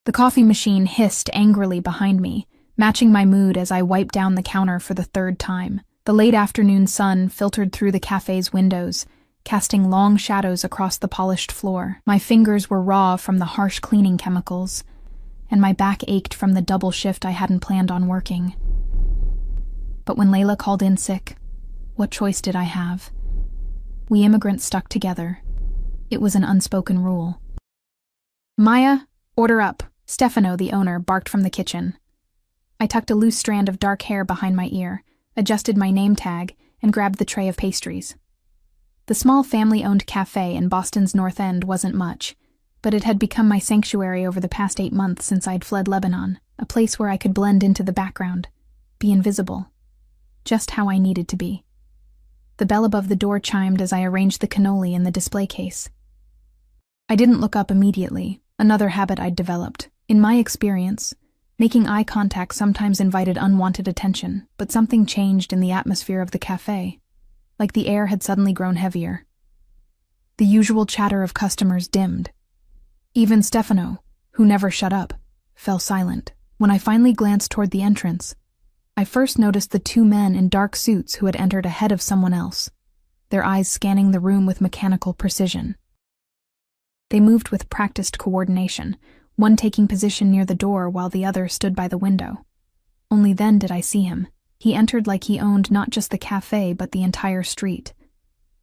The coffee machine hissed angrily behind me, matching my mood as I wiped down the counter for the third time. The late afternoon sun filtered through the cafe's windows, casting long shadows across the polished floor. My fingers were raw from the harsh cleaning chemicals, and my back ached from the double shift I hadn't planned on working. But when Layla called in sick, what choice did I have? We immigrants stuck together. It was an unspoken rule. "Maya, order up," Stefano, the owner, barked from the kitchen. I tucked a loose strand of dark hair behind my ear, adjusted my name tag, and grabbed the tray of pastries. The small family-owned cafe in Boston's North End wasn't much, but it had become my sanctuary over the past 8 months since I'd fled Lebanon, a place where I could blend into the background, be invisible, just how I needed to be. The bell above the door chimed as I arranged the cannoli in the display case. I didn't look up immediately, another habit I'd developed. In my experience, making eye contact sometimes invited unwanted attention, but something changed in the atmosphere of the cafe, like the air had suddenly grown heavier. The usual chatter of customers dimmed. Even Stefano, who never shut up, fell silent. When I finally glanced toward the entrance, I first noticed the 2 men in dark suits who had entered ahead of someone else, their eyes scanning the room with mechanical precision. They moved with practiced coordination, one taking position near the door while the other stood by the window. Only then did I see him. He entered like he owned not just the cafe but the entire street.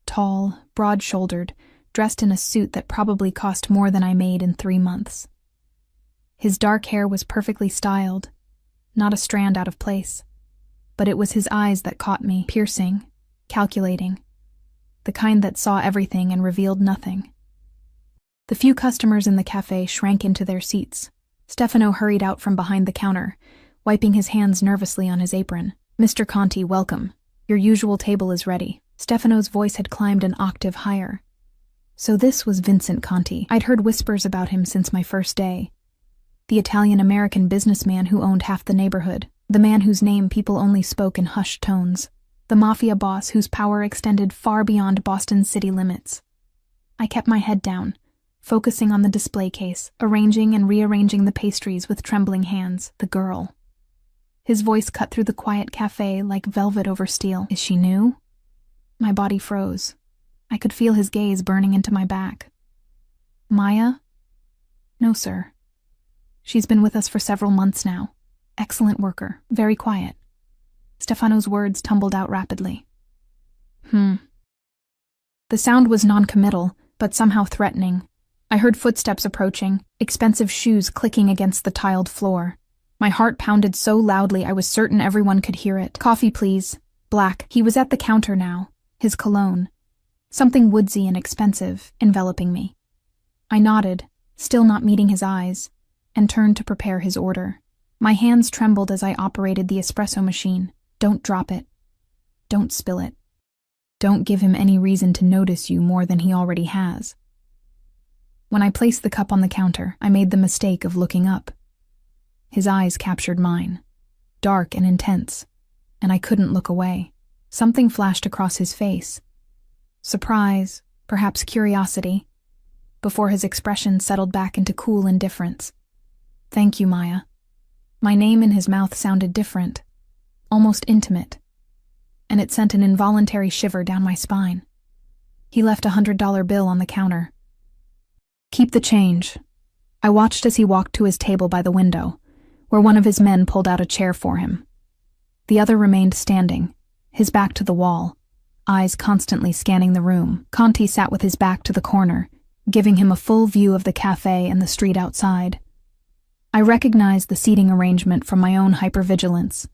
Tall, broad-shouldered, dressed in a suit that probably cost more than I made in 3 months. His dark hair was perfectly styled, not a strand out of place, but it was his eyes that caught me, piercing, calculating, the kind that saw everything and revealed nothing. The few customers in the cafe shrank into their seats. Stefano hurried out from behind the counter, wiping his hands nervously on his apron. "Mr. Conti, welcome. Your usual table is ready." Stefano's voice had climbed an octave higher. So this was Vincent Conti. I'd heard whispers about him since my first day. The Italian-American businessman who owned half the neighborhood, the man whose name people only spoke in hushed tones, the Mafia boss whose power extended far beyond Boston's city limits. I kept my head down, focusing on the display case, arranging and rearranging the pastries with trembling hands. The girl. His voice cut through the quiet cafe like velvet over steel. "Is she new?" My body froze. I could feel his gaze burning into my back. "Maya?" "No, sir. She's been with us for several months now. Excellent worker, very quiet." Stefano's words tumbled out rapidly. The sound was non-committal, but somehow threatening. I heard footsteps approaching, expensive shoes clicking against the tiled floor. My heart pounded so loudly I was certain everyone could hear it. "Coffee, please. Black." He was at the counter now, his cologne, something woodsy and expensive, enveloping me. I nodded, still not meeting his eyes, and turned to prepare his order. My hands trembled as I operated the espresso machine. "Don't drop it. Don't spill it. Don't give him any reason to notice you more than he already has." When I placed the cup on the counter, I made the mistake of looking up. His eyes captured mine, dark and intense, and I couldn't look away. Something flashed across his face. Surprise, perhaps curiosity, before his expression settled back into cool indifference. "Thank you, Maya." My name in his mouth sounded different, almost intimate, and it sent an involuntary shiver down my spine. He left a $100 bill on the counter. "Keep the change." I watched as he walked to his table by the window, where one of his men pulled out a chair for him. The other remained standing, his back to the wall, eyes constantly scanning the room. Conti sat with his back to the corner, giving him a full view of the cafe and the street outside. I recognized the seating arrangement from my own hypervigilance.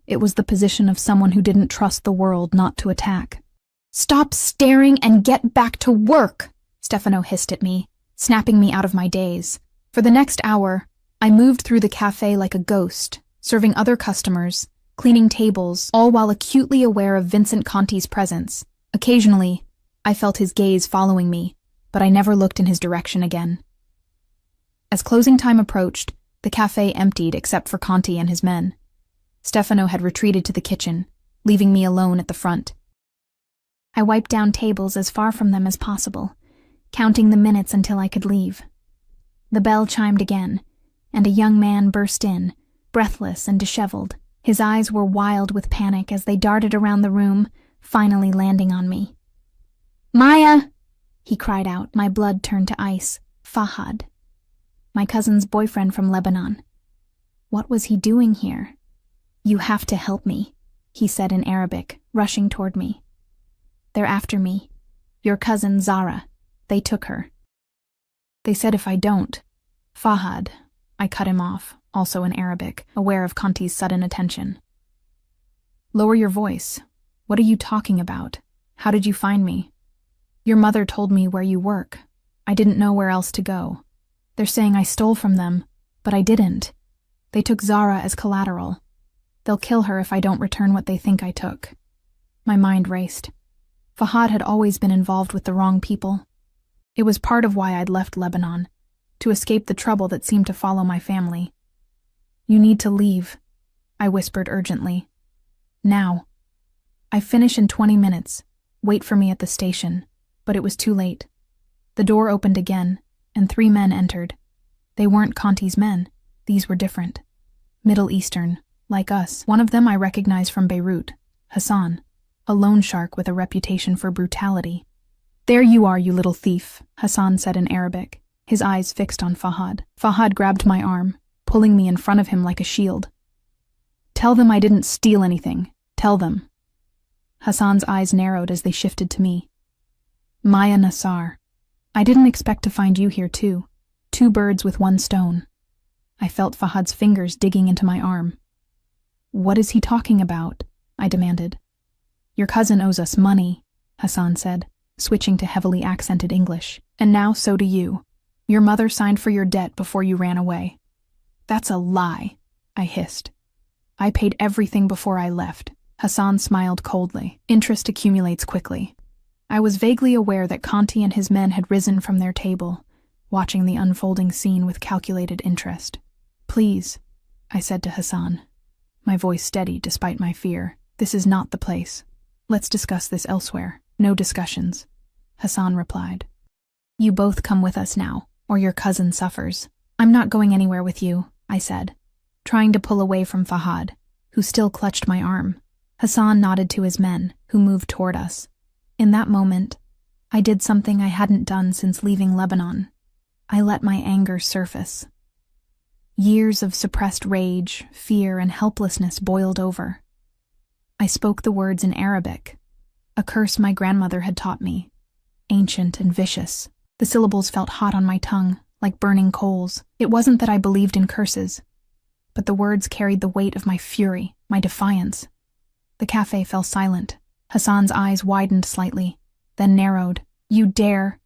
It was the position of someone who didn't trust the world not to attack. "Stop staring and get back to work!" Stefano hissed at me, snapping me out of my daze. For the next hour, I moved through the cafe like a ghost, serving other customers, cleaning tables, all while acutely aware of Vincent Conti's presence. Occasionally, I felt his gaze following me, but I never looked in his direction again. As closing time approached, the cafe emptied except for Conti and his men. Stefano had retreated to the kitchen, leaving me alone at the front. I wiped down tables as far from them as possible, counting the minutes until I could leave. The bell chimed again, and a young man burst in, breathless and disheveled. His eyes were wild with panic as they darted around the room, finally landing on me. "Maya!" he cried out. My blood turned to ice. Fahad. My cousin's boyfriend from Lebanon. What was he doing here? "You have to help me," he said in Arabic, rushing toward me. "They're after me. Your cousin Zara. They took her." "They said if I don't." "Fahad." I cut him off, also in Arabic, aware of Conti's sudden attention. "Lower your voice. What are you talking about? How did you find me?" "Your mother told me where you work. I didn't know where else to go. They're saying I stole from them, but I didn't. They took Zara as collateral. They'll kill her if I don't return what they think I took." My mind raced. Fahad had always been involved with the wrong people. It was part of why I'd left Lebanon, to escape the trouble that seemed to follow my family. "You need to leave," I whispered urgently. "Now. I finish in 20 minutes. Wait for me at the station." But it was too late. The door opened again, and 3 men entered. They weren't Conti's men. These were different. Middle Eastern, like us. One of them I recognized from Beirut, Hassan, a loan shark with a reputation for brutality. "There you are, you little thief," Hassan said in Arabic, his eyes fixed on Fahad. Fahad grabbed my arm, pulling me in front of him like a shield. "Tell them I didn't steal anything. Tell them." Hassan's eyes narrowed as they shifted to me. "Maya Nassar. I didn't expect to find you here too. 2 birds with 1 stone." I felt Fahad's fingers digging into my arm. "What is he talking about?" I demanded. "Your cousin owes us money," Hassan said, switching to heavily accented English. "And now so do you. Your mother signed for your debt before you ran away." "That's a lie," I hissed. "I paid everything before I left." Hassan smiled coldly. "Interest accumulates quickly." I was vaguely aware that Conti and his men had risen from their table, watching the unfolding scene with calculated interest. "Please," I said to Hassan, my voice steady despite my fear. "This is not the place. Let's discuss this elsewhere. No discussions," Hassan replied. "You both come with us now, or your cousin suffers." "I'm not going anywhere with you," I said, trying to pull away from Fahad, who still clutched my arm. Hassan nodded to his men, who moved toward us. In that moment, I did something I hadn't done since leaving Lebanon. I let my anger surface. Years of suppressed rage, fear, and helplessness boiled over. I spoke the words in Arabic, a curse my grandmother had taught me, ancient and vicious. The syllables felt hot on my tongue, like burning coals. It wasn't that I believed in curses, but the words carried the weight of my fury, my defiance. The cafe fell silent. Hassan's eyes widened slightly, then narrowed. "You dare!"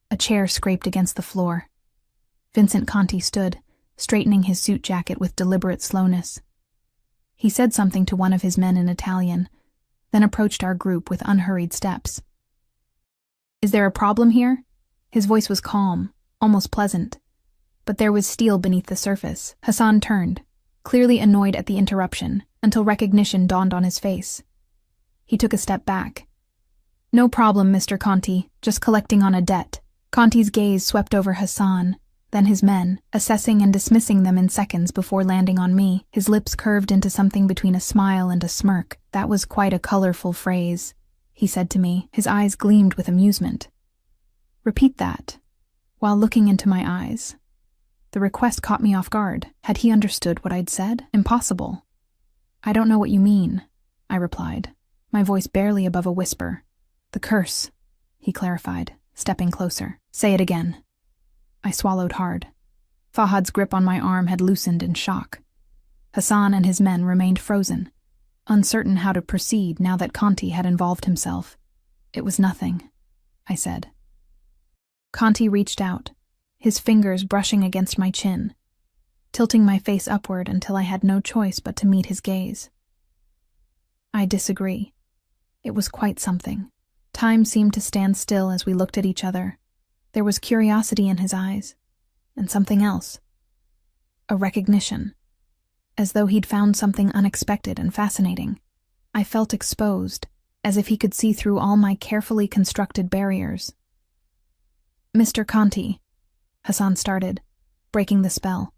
A chair scraped against the floor. Vincent Conti stood, straightening his suit jacket with deliberate slowness. He said something to one of his men in Italian, then approached our group with unhurried steps. "Is there a problem here?" His voice was calm, almost pleasant, but there was steel beneath the surface. Hassan turned, clearly annoyed at the interruption, until recognition dawned on his face. He took a step back. "No problem, Mr. Conti, just collecting on a debt." Conti's gaze swept over Hassan, then his men, assessing and dismissing them in seconds before landing on me. His lips curved into something between a smile and a smirk. "That was quite a colorful phrase," he said to me. His eyes gleamed with amusement. "Repeat that," while looking into my eyes. The request caught me off guard. Had he understood what I'd said? Impossible. "I don't know what you mean," I replied, my voice barely above a whisper. "The curse," he clarified, stepping closer. "Say it again." I swallowed hard. Fahad's grip on my arm had loosened in shock. Hassan and his men remained frozen, uncertain how to proceed now that Conti had involved himself. "It was nothing," I said. Conti reached out, his fingers brushing against my chin, tilting my face upward until I had no choice but to meet his gaze. "I disagree. It was quite something." Time seemed to stand still as we looked at each other. There was curiosity in his eyes, and something else. A recognition, as though he'd found something unexpected and fascinating. I felt exposed, as if he could see through all my carefully constructed barriers. "Mr. Conti," Hassan started, breaking the spell.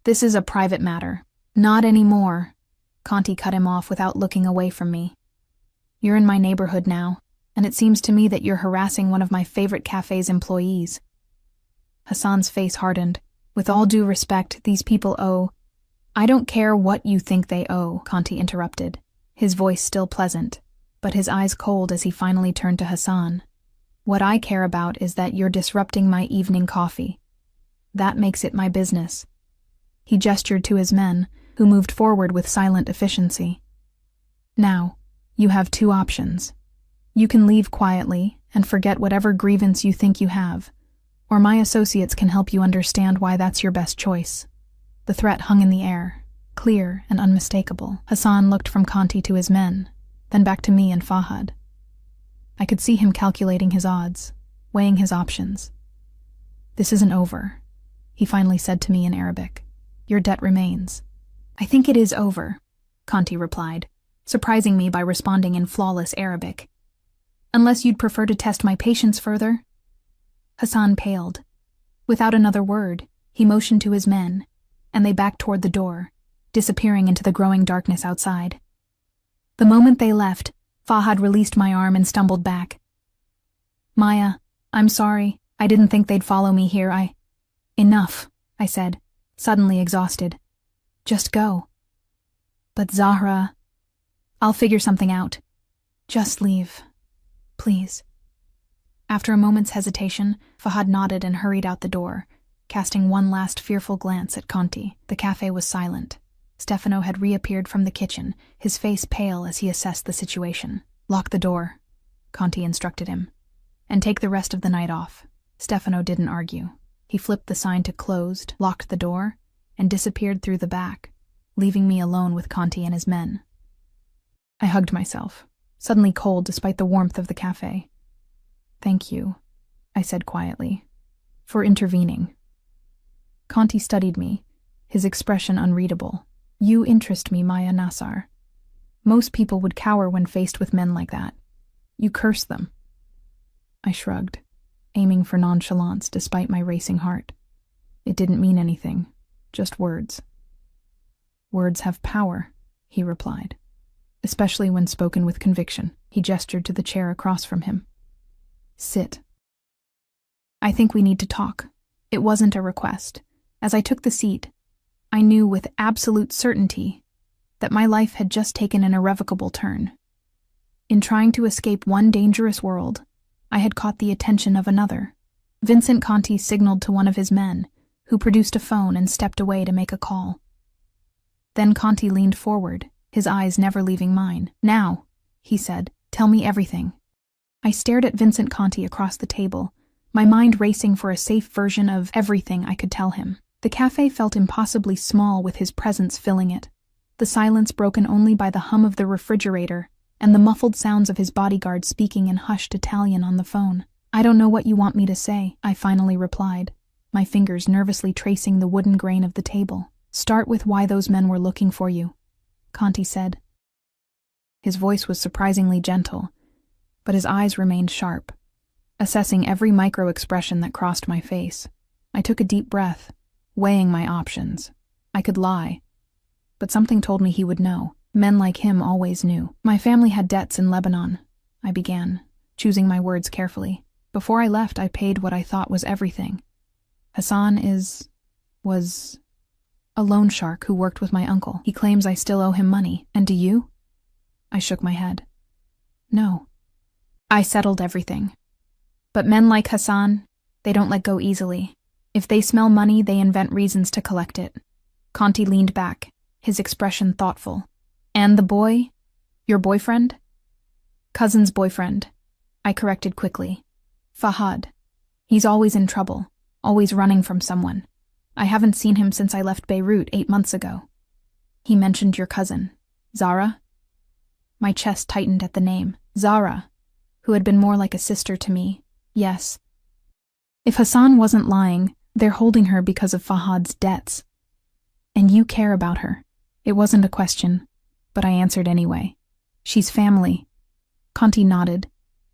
This is a private matter. Not anymore. Conti cut him off without looking away from me. You're in my neighborhood now, and it seems to me that you're harassing one of my favorite cafe's employees. Hassan's face hardened. With all due respect, these people owe— I don't care what you think they owe, Conti interrupted, his voice still pleasant, but his eyes cold as he finally turned to Hassan. What I care about is that you're disrupting my evening coffee. That makes it my business. He gestured to his men, who moved forward with silent efficiency. Now, you have two options. You can leave quietly and forget whatever grievance you think you have, or my associates can help you understand why that's your best choice. The threat hung in the air, clear and unmistakable. Hassan looked from Conti to his men, then back to me and Fahad. I could see him calculating his odds, weighing his options. This isn't over, he finally said to me in Arabic. Your debt remains. I think it is over, Conti replied, surprising me by responding in flawless Arabic. Unless you'd prefer to test my patience further? Hassan paled. Without another word, he motioned to his men, and they backed toward the door, disappearing into the growing darkness outside. The moment they left, Fahad released my arm and stumbled back. Maya, I'm sorry. I didn't think they'd follow me here. Enough, I said, suddenly exhausted. Just go. But Zahra, I'll figure something out. Just leave, please. After a moment's hesitation, Fahad nodded and hurried out the door, casting one last fearful glance at Conti. The cafe was silent. Stefano had reappeared from the kitchen, his face pale as he assessed the situation. Lock the door, Conti instructed him, and take the rest of the night off. Stefano didn't argue. He flipped the sign to closed, locked the door, and disappeared through the back, leaving me alone with Conti and his men. I hugged myself, suddenly cold despite the warmth of the cafe. Thank you, I said quietly, for intervening. Conti studied me, his expression unreadable. You interest me, Maya Nassar. Most people would cower when faced with men like that. You curse them. I shrugged, aiming for nonchalance despite my racing heart. It didn't mean anything, just words. Words have power, he replied, especially when spoken with conviction. He gestured to the chair across from him. Sit. I think we need to talk. It wasn't a request. As I took the seat, I knew with absolute certainty that my life had just taken an irrevocable turn. In trying to escape one dangerous world, I had caught the attention of another. Vincent Conti signaled to one of his men, who produced a phone and stepped away to make a call. Then Conti leaned forward, his eyes never leaving mine. Now, he said, tell me everything. I stared at Vincent Conti across the table, my mind racing for a safe version of everything I could tell him. The cafe felt impossibly small with his presence filling it, the silence broken only by the hum of the refrigerator and the muffled sounds of his bodyguard speaking in hushed Italian on the phone. I don't know what you want me to say, I finally replied, my fingers nervously tracing the wooden grain of the table. Start with why those men were looking for you, Conti said. His voice was surprisingly gentle, but his eyes remained sharp, assessing every micro-expression that crossed my face. I took a deep breath, weighing my options. I could lie, but something told me he would know. Men like him always knew. My family had debts in Lebanon, I began, choosing my words carefully. Before I left, I paid what I thought was everything. Hassan was a loan shark who worked with my uncle. He claims I still owe him money. And do you? I shook my head. No. I settled everything. But men like Hassan, they don't let go easily. If they smell money, they invent reasons to collect it. Conti leaned back, his expression thoughtful. And the boy? Your boyfriend? Cousin's boyfriend, I corrected quickly. Fahad. He's always in trouble, always running from someone. I haven't seen him since I left Beirut 8 months ago. He mentioned your cousin, Zara? My chest tightened at the name. Zara, who had been more like a sister to me. Yes. If Hassan wasn't lying, they're holding her because of Fahad's debts. And you care about her. It wasn't a question, but I answered anyway. She's family. Conti nodded,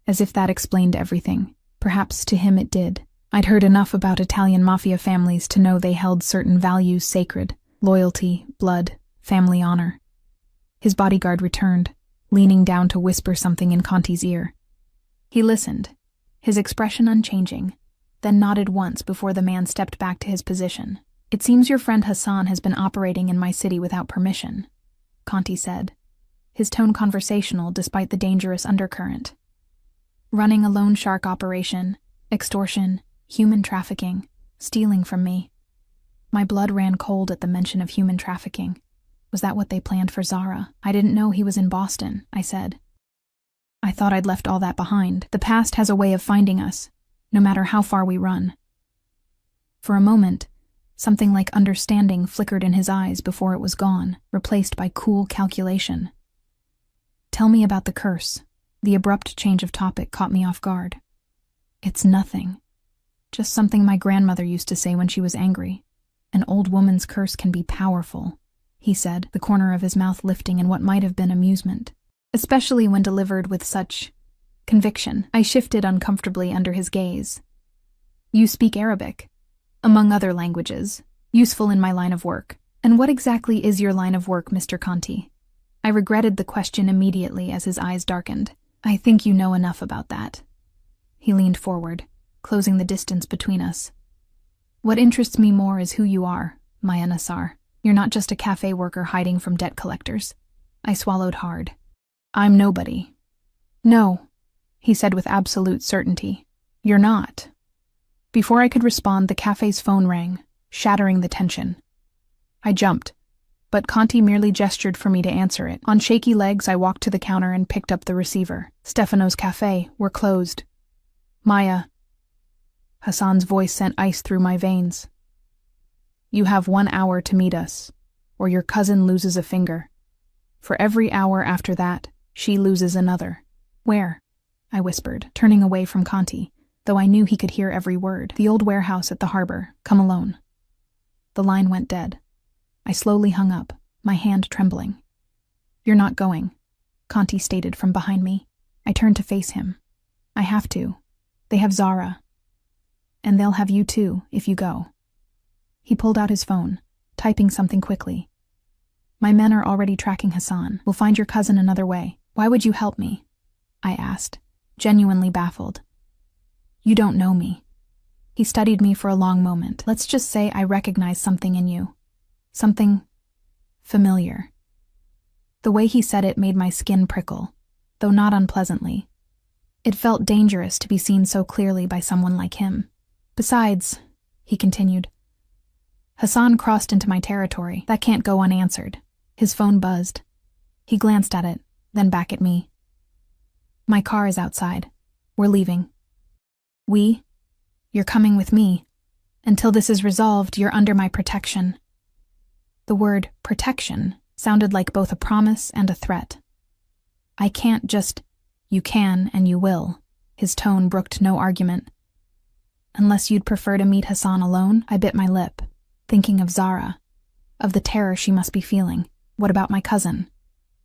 as if that explained everything. Perhaps to him it did. I'd heard enough about Italian mafia families to know they held certain values sacred: loyalty, blood, family honor. His bodyguard returned, leaning down to whisper something in Conti's ear. He listened, his expression unchanging, then nodded once before the man stepped back to his position. "It seems your friend Hassan has been operating in my city without permission," Conti said, his tone conversational despite the dangerous undercurrent. "Running a loan shark operation, extortion, human trafficking, stealing from me." My blood ran cold at the mention of human trafficking. Was that what they planned for Zara? "I didn't know he was in Boston," I said. "I thought I'd left all that behind. The past has a way of finding us, no matter how far we run." For a moment, something like understanding flickered in his eyes before it was gone, replaced by cool calculation. "Tell me about the curse." The abrupt change of topic caught me off guard. "It's nothing. Just something my grandmother used to say when she was angry. An old woman's curse can be powerful," he said, the corner of his mouth lifting in what might have been amusement, especially when delivered with such conviction. I shifted uncomfortably under his gaze. "You speak Arabic, among other languages, useful in my line of work. And what exactly is your line of work, Mr. Conti?" I regretted the question immediately as his eyes darkened. "I think you know enough about that." He leaned forward, closing the distance between us. "What interests me more is who you are, Maya Nassar. You're not just a cafe worker hiding from debt collectors." I swallowed hard. "I'm nobody." "No," he said with absolute certainty. "You're not." Before I could respond, the cafe's phone rang, shattering the tension. I jumped, but Conti merely gestured for me to answer it. On shaky legs, I walked to the counter and picked up the receiver. "Stefano's Cafe, we're closed." "Maya." Hassan's voice sent ice through my veins. "You have 1 hour to meet us, or your cousin loses a finger. For every hour after that, she loses another." "Where?" I whispered, turning away from Conti, though I knew he could hear every word. "The old warehouse at the harbor. Come alone." The line went dead. I slowly hung up, my hand trembling. "You're not going," Conti stated from behind me. I turned to face him. "I have to. They have Zara. And they'll have you too, if you go." He pulled out his phone, typing something quickly. "My men are already tracking Hassan. We'll find your cousin another way." "Why would you help me?" I asked, genuinely baffled. "You don't know me." He studied me for a long moment. "Let's just say I recognize something in you. Something familiar." The way he said it made my skin prickle, though not unpleasantly. It felt dangerous to be seen so clearly by someone like him. "Besides," he continued, "Hassan crossed into my territory. That can't go unanswered." His phone buzzed. He glanced at it, then back at me. "My car is outside. We're leaving." "We? You're coming with me. Until this is resolved, you're under my protection." The word protection sounded like both a promise and a threat. "I can't just—" "You can and you will." His tone brooked no argument. "Unless you'd prefer to meet Hassan alone?" I bit my lip, thinking of Zara, of the terror she must be feeling. "What about my cousin?"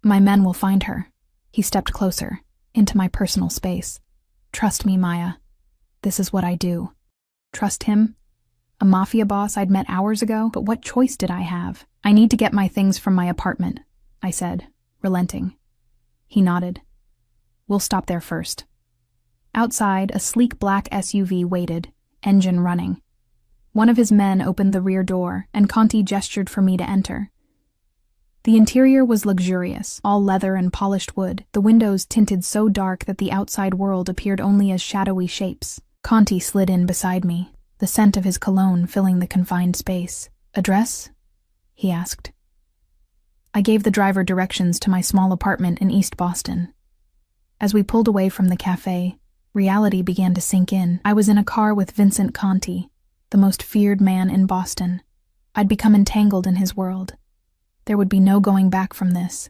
"My men will find her." He stepped closer, into my personal space. "Trust me, Maya. This is what I do." Trust him? A mafia boss I'd met hours ago? But what choice did I have? "I need to get my things from my apartment," I said, relenting. He nodded. "We'll stop there first." Outside, a sleek black SUV waited, engine running. One of his men opened the rear door, and Conti gestured for me to enter. The interior was luxurious, all leather and polished wood, the windows tinted so dark that the outside world appeared only as shadowy shapes. Conti slid in beside me, the scent of his cologne filling the confined space. "Address?" he asked. I gave the driver directions to my small apartment in East Boston. As we pulled away from the cafe, reality began to sink in. I was in a car with Vincent Conti, the most feared man in Boston. I'd become entangled in his world. There would be no going back from this.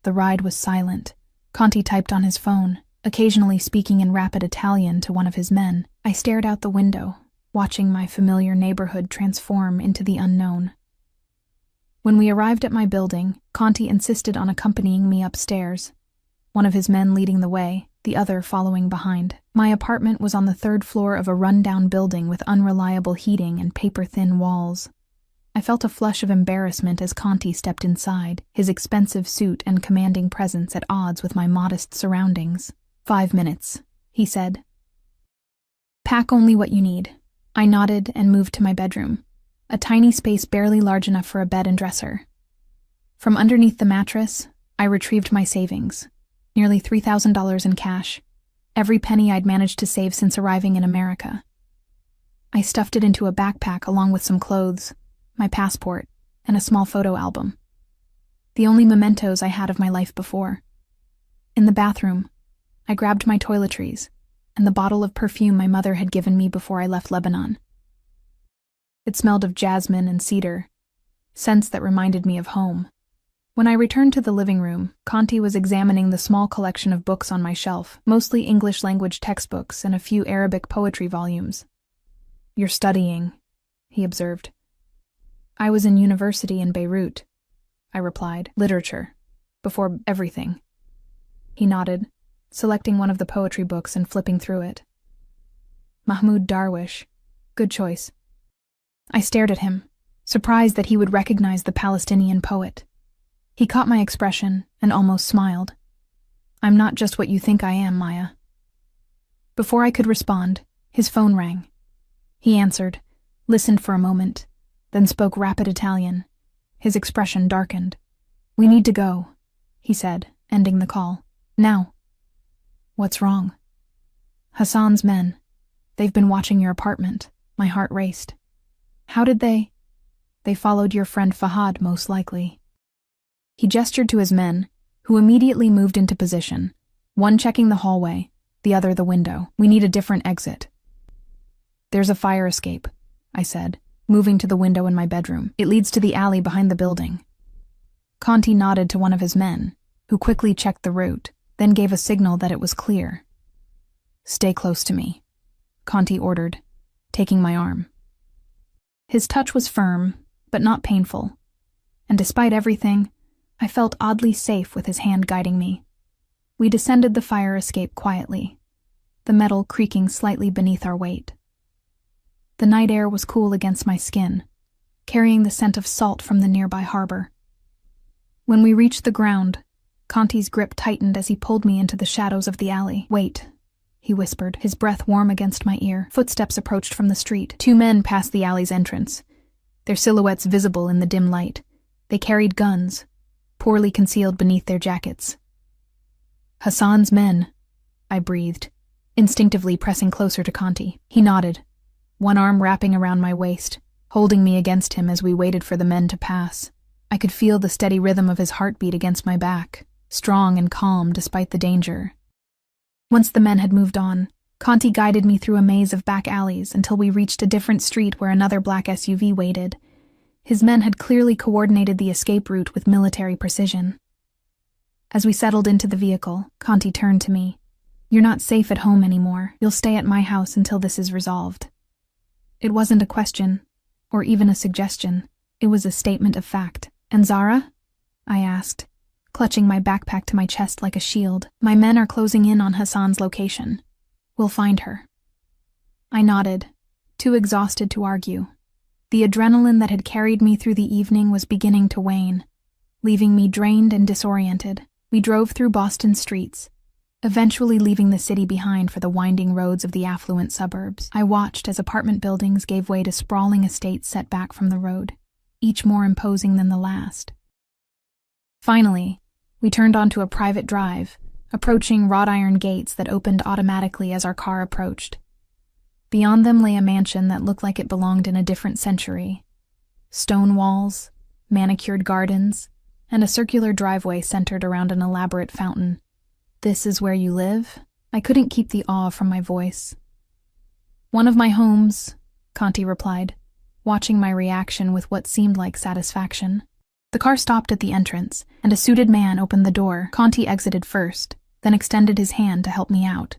The ride was silent. Conti typed on his phone, occasionally speaking in rapid Italian to one of his men. I stared out the window, watching my familiar neighborhood transform into the unknown. When we arrived at my building, Conti insisted on accompanying me upstairs, one of his men leading the way. the other following behind. My apartment was on the third floor of a run-down building with unreliable heating and paper-thin walls. I felt a flush of embarrassment as Conti stepped inside, his expensive suit and commanding presence at odds with my modest surroundings. 5 minutes, he said. Pack only what you need. I nodded and moved to my bedroom, a tiny space barely large enough for a bed and dresser. From underneath the mattress, I retrieved my savings, nearly $3,000 in cash, every penny I'd managed to save since arriving in America. I stuffed it into a backpack along with some clothes, my passport, and a small photo album. The only mementos I had of my life before. In the bathroom, I grabbed my toiletries and the bottle of perfume my mother had given me before I left Lebanon. It smelled of jasmine and cedar, scents that reminded me of home. When I returned to the living room, Conti was examining the small collection of books on my shelf, mostly English-language textbooks and a few Arabic poetry volumes. "You're studying," he observed. "I was in university in Beirut," I replied. "Literature. Before everything." He nodded, selecting one of the poetry books and flipping through it. Mahmoud Darwish. Good choice. I stared at him, surprised that he would recognize the Palestinian poet. He caught my expression and almost smiled. "I'm not just what you think I am, Maya." Before I could respond, his phone rang. He answered, listened for a moment, then spoke rapid Italian. His expression darkened. "We need to go," he said, ending the call. "Now." "What's wrong?" "Hassan's men. They've been watching your apartment." My heart raced. "How did they?" "They followed your friend Fahad, most likely." He gestured to his men, who immediately moved into position, one checking the hallway, the other the window. "We need a different exit." "There's a fire escape," I said, moving to the window in my bedroom. "It leads to the alley behind the building." Conti nodded to one of his men, who quickly checked the route, then gave a signal that it was clear. "Stay close to me," Conti ordered, taking my arm. His touch was firm, but not painful, and despite everything, I felt oddly safe with his hand guiding me. We descended the fire escape quietly, the metal creaking slightly beneath our weight. The night air was cool against my skin, carrying the scent of salt from the nearby harbor. When we reached the ground, Conti's grip tightened as he pulled me into the shadows of the alley. "Wait," he whispered, his breath warm against my ear. Footsteps approached from the street. 2 men passed the alley's entrance, their silhouettes visible in the dim light. They carried guns, poorly concealed beneath their jackets. "Hassan's men," I breathed, instinctively pressing closer to Conti. He nodded, one arm wrapping around my waist, holding me against him as we waited for the men to pass. I could feel the steady rhythm of his heartbeat against my back, strong and calm despite the danger. Once the men had moved on, Conti guided me through a maze of back alleys until we reached a different street where another black SUV waited. His men had clearly coordinated the escape route with military precision. As we settled into the vehicle, Conti turned to me. "You're not safe at home anymore. You'll stay at my house until this is resolved." It wasn't a question, or even a suggestion. It was a statement of fact. "And Zara?" I asked, clutching my backpack to my chest like a shield. "My men are closing in on Hassan's location. We'll find her." I nodded, too exhausted to argue. The adrenaline that had carried me through the evening was beginning to wane, leaving me drained and disoriented. We drove through Boston streets, eventually leaving the city behind for the winding roads of the affluent suburbs. I watched as apartment buildings gave way to sprawling estates set back from the road, each more imposing than the last. Finally, we turned onto a private drive, approaching wrought iron gates that opened automatically as our car approached. Beyond them lay a mansion that looked like it belonged in a different century. Stone walls, manicured gardens, and a circular driveway centered around an elaborate fountain. "This is where you live?" I couldn't keep the awe from my voice. "One of my homes," Conti replied, watching my reaction with what seemed like satisfaction. The car stopped at the entrance, and a suited man opened the door. Conti exited first, then extended his hand to help me out.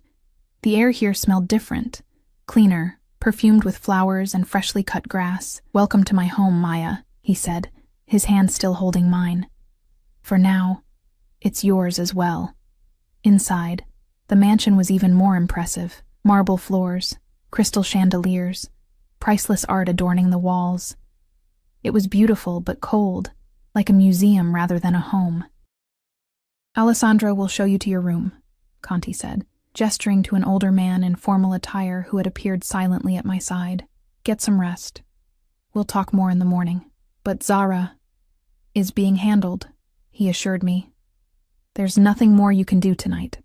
The air here smelled different, cleaner, perfumed with flowers and freshly cut grass. "Welcome to my home, Maya," he said, his hand still holding mine. "For now, it's yours as well." Inside, The mansion was even more impressive. Marble floors, crystal chandeliers, priceless art adorning the walls. It was beautiful but cold, like a museum rather than a home. "Alessandro will show you to your room," Conti said, gesturing to an older man in formal attire who had appeared silently at my side. "Get some rest. We'll talk more in the morning." "But Zara is being handled," he assured me. "There's nothing more you can do tonight."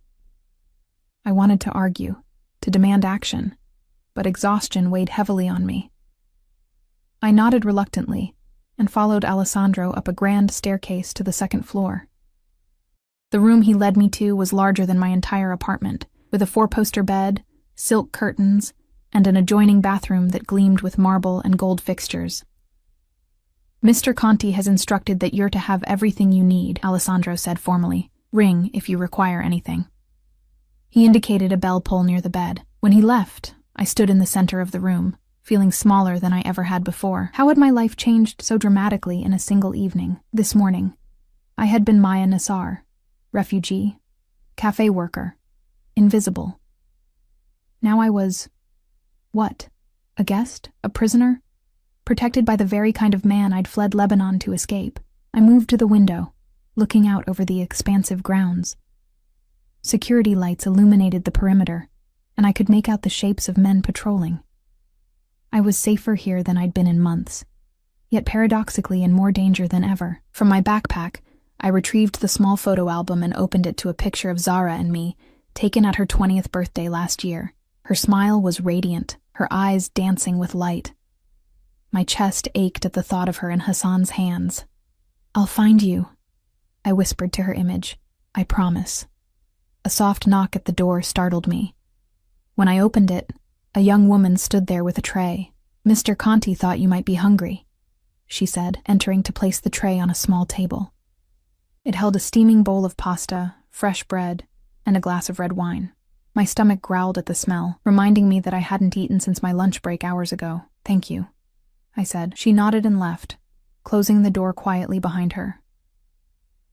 I wanted to argue, to demand action, but exhaustion weighed heavily on me. I nodded reluctantly and followed Alessandro up a grand staircase to the second floor. The room he led me to was larger than my entire apartment, with a four-poster bed, silk curtains, and an adjoining bathroom that gleamed with marble and gold fixtures. "Mr. Conti has instructed that you're to have everything you need," Alessandro said formally. "Ring if you require anything." He indicated a bell pull near the bed. When he left, I stood in the center of the room, feeling smaller than I ever had before. How had my life changed so dramatically in a single evening? This morning, I had been Maya Nassar, refugee, cafe worker, invisible. Now I was, what? A guest? A prisoner? Protected by the very kind of man I'd fled Lebanon to escape. I moved to the window, looking out over the expansive grounds. Security lights illuminated the perimeter, and I could make out the shapes of men patrolling. I was safer here than I'd been in months, yet paradoxically in more danger than ever. From my backpack, I retrieved the small photo album and opened it to a picture of Zara and me, taken at her 20th birthday last year. Her smile was radiant, her eyes dancing with light. My chest ached at the thought of her in Hassan's hands. "I'll find you," I whispered to her image. "I promise." A soft knock at the door startled me. When I opened it, a young woman stood there with a tray. "Mr. Conti thought you might be hungry," she said, entering to place the tray on a small table. It held a steaming bowl of pasta, fresh bread, and a glass of red wine. My stomach growled at the smell, reminding me that I hadn't eaten since my lunch break hours ago. "Thank you," I said. She nodded and left, closing the door quietly behind her.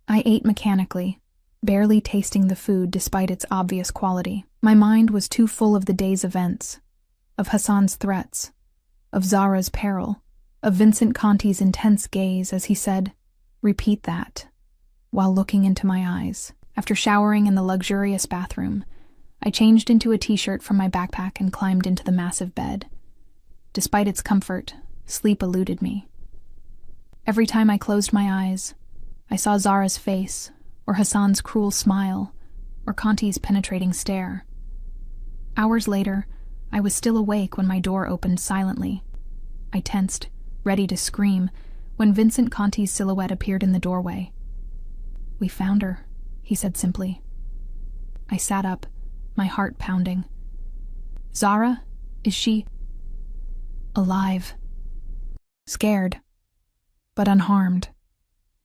I ate mechanically, barely tasting the food despite its obvious quality. My mind was too full of the day's events, of Hassan's threats, of Zara's peril, of Vincent Conti's intense gaze as he said, "Repeat that," while looking into my eyes. After showering in the luxurious bathroom, I changed into a t-shirt from my backpack and climbed into the massive bed. Despite its comfort, sleep eluded me. Every time I closed my eyes, I saw Zara's face, or Hassan's cruel smile, or Conti's penetrating stare. Hours later, I was still awake when my door opened silently. I tensed, ready to scream, when Vincent Conti's silhouette appeared in the doorway. "We found her," he said simply. I sat up, my heart pounding. "Zara? Is she alive?" Scared, but unharmed.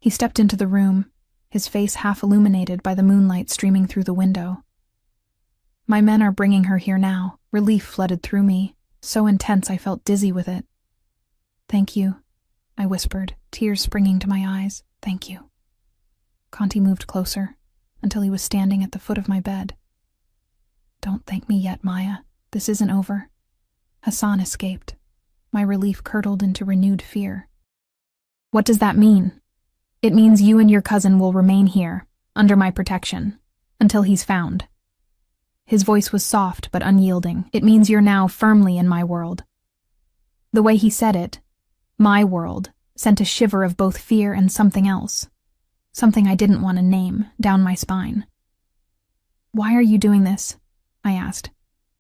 He stepped into the room, his face half illuminated by the moonlight streaming through the window. "My men are bringing her here now." Relief flooded through me, so intense I felt dizzy with it. "Thank you," I whispered, tears springing to my eyes. "Thank you." Conti moved closer, until he was standing at the foot of my bed. "Don't thank me yet, Maya. This isn't over." Hassan escaped. My relief curdled into renewed fear. "What does that mean?" "It means you and your cousin will remain here, under my protection, until he's found." His voice was soft but unyielding. "It means you're now firmly in my world." The way he said it, my world, sent a shiver of both fear and something else. Something I didn't want to name, down my spine. "Why are you doing this?" I asked,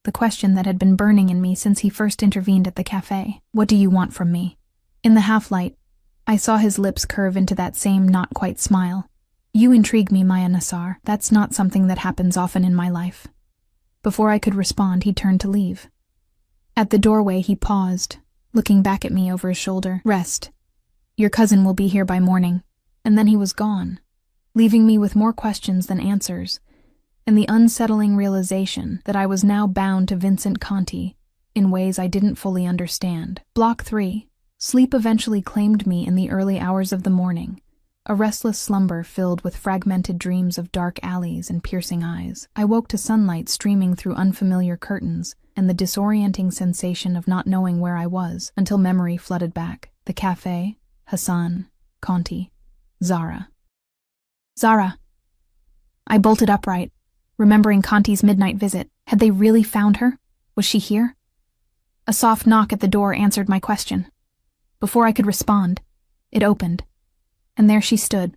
the question that had been burning in me since he first intervened at the cafe. "What do you want from me?" In the half-light, I saw his lips curve into that same not-quite smile. "You intrigue me, Maya Nassar. That's not something that happens often in my life." Before I could respond, he turned to leave. At the doorway, he paused, looking back at me over his shoulder. "Rest. Your cousin will be here by morning." And then he was gone, leaving me with more questions than answers, and the unsettling realization that I was now bound to Vincent Conti in ways I didn't fully understand. Block 3. Sleep eventually claimed me in the early hours of the morning, a restless slumber filled with fragmented dreams of dark alleys and piercing eyes. I woke to sunlight streaming through unfamiliar curtains and the disorienting sensation of not knowing where I was until memory flooded back. The cafe, Hassan, Conti, Zara. Zara. I bolted upright, remembering Conti's midnight visit. Had they really found her? Was she here? A soft knock at the door answered my question. Before I could respond, it opened, and there she stood,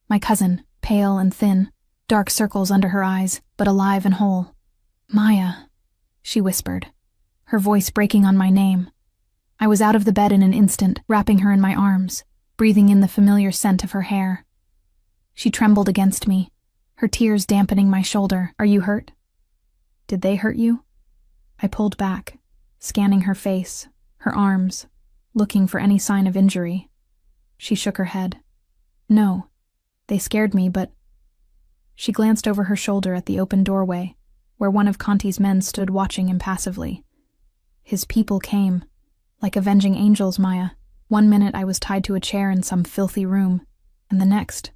my cousin, pale and thin, dark circles under her eyes, but alive and whole. Maya, she whispered, her voice breaking on my name. I was out of the bed in an instant, wrapping her in my arms, breathing in the familiar scent of her hair. She trembled against me, her tears dampening my shoulder. Are you hurt? Did they hurt you? I pulled back, scanning her face, her arms, looking for any sign of injury. She shook her head. No, they scared me, but... She glanced over her shoulder at the open doorway, where one of Conti's men stood watching impassively. His people came, like avenging angels, Maya. 1 minute I was tied to a chair in some filthy room, and the next...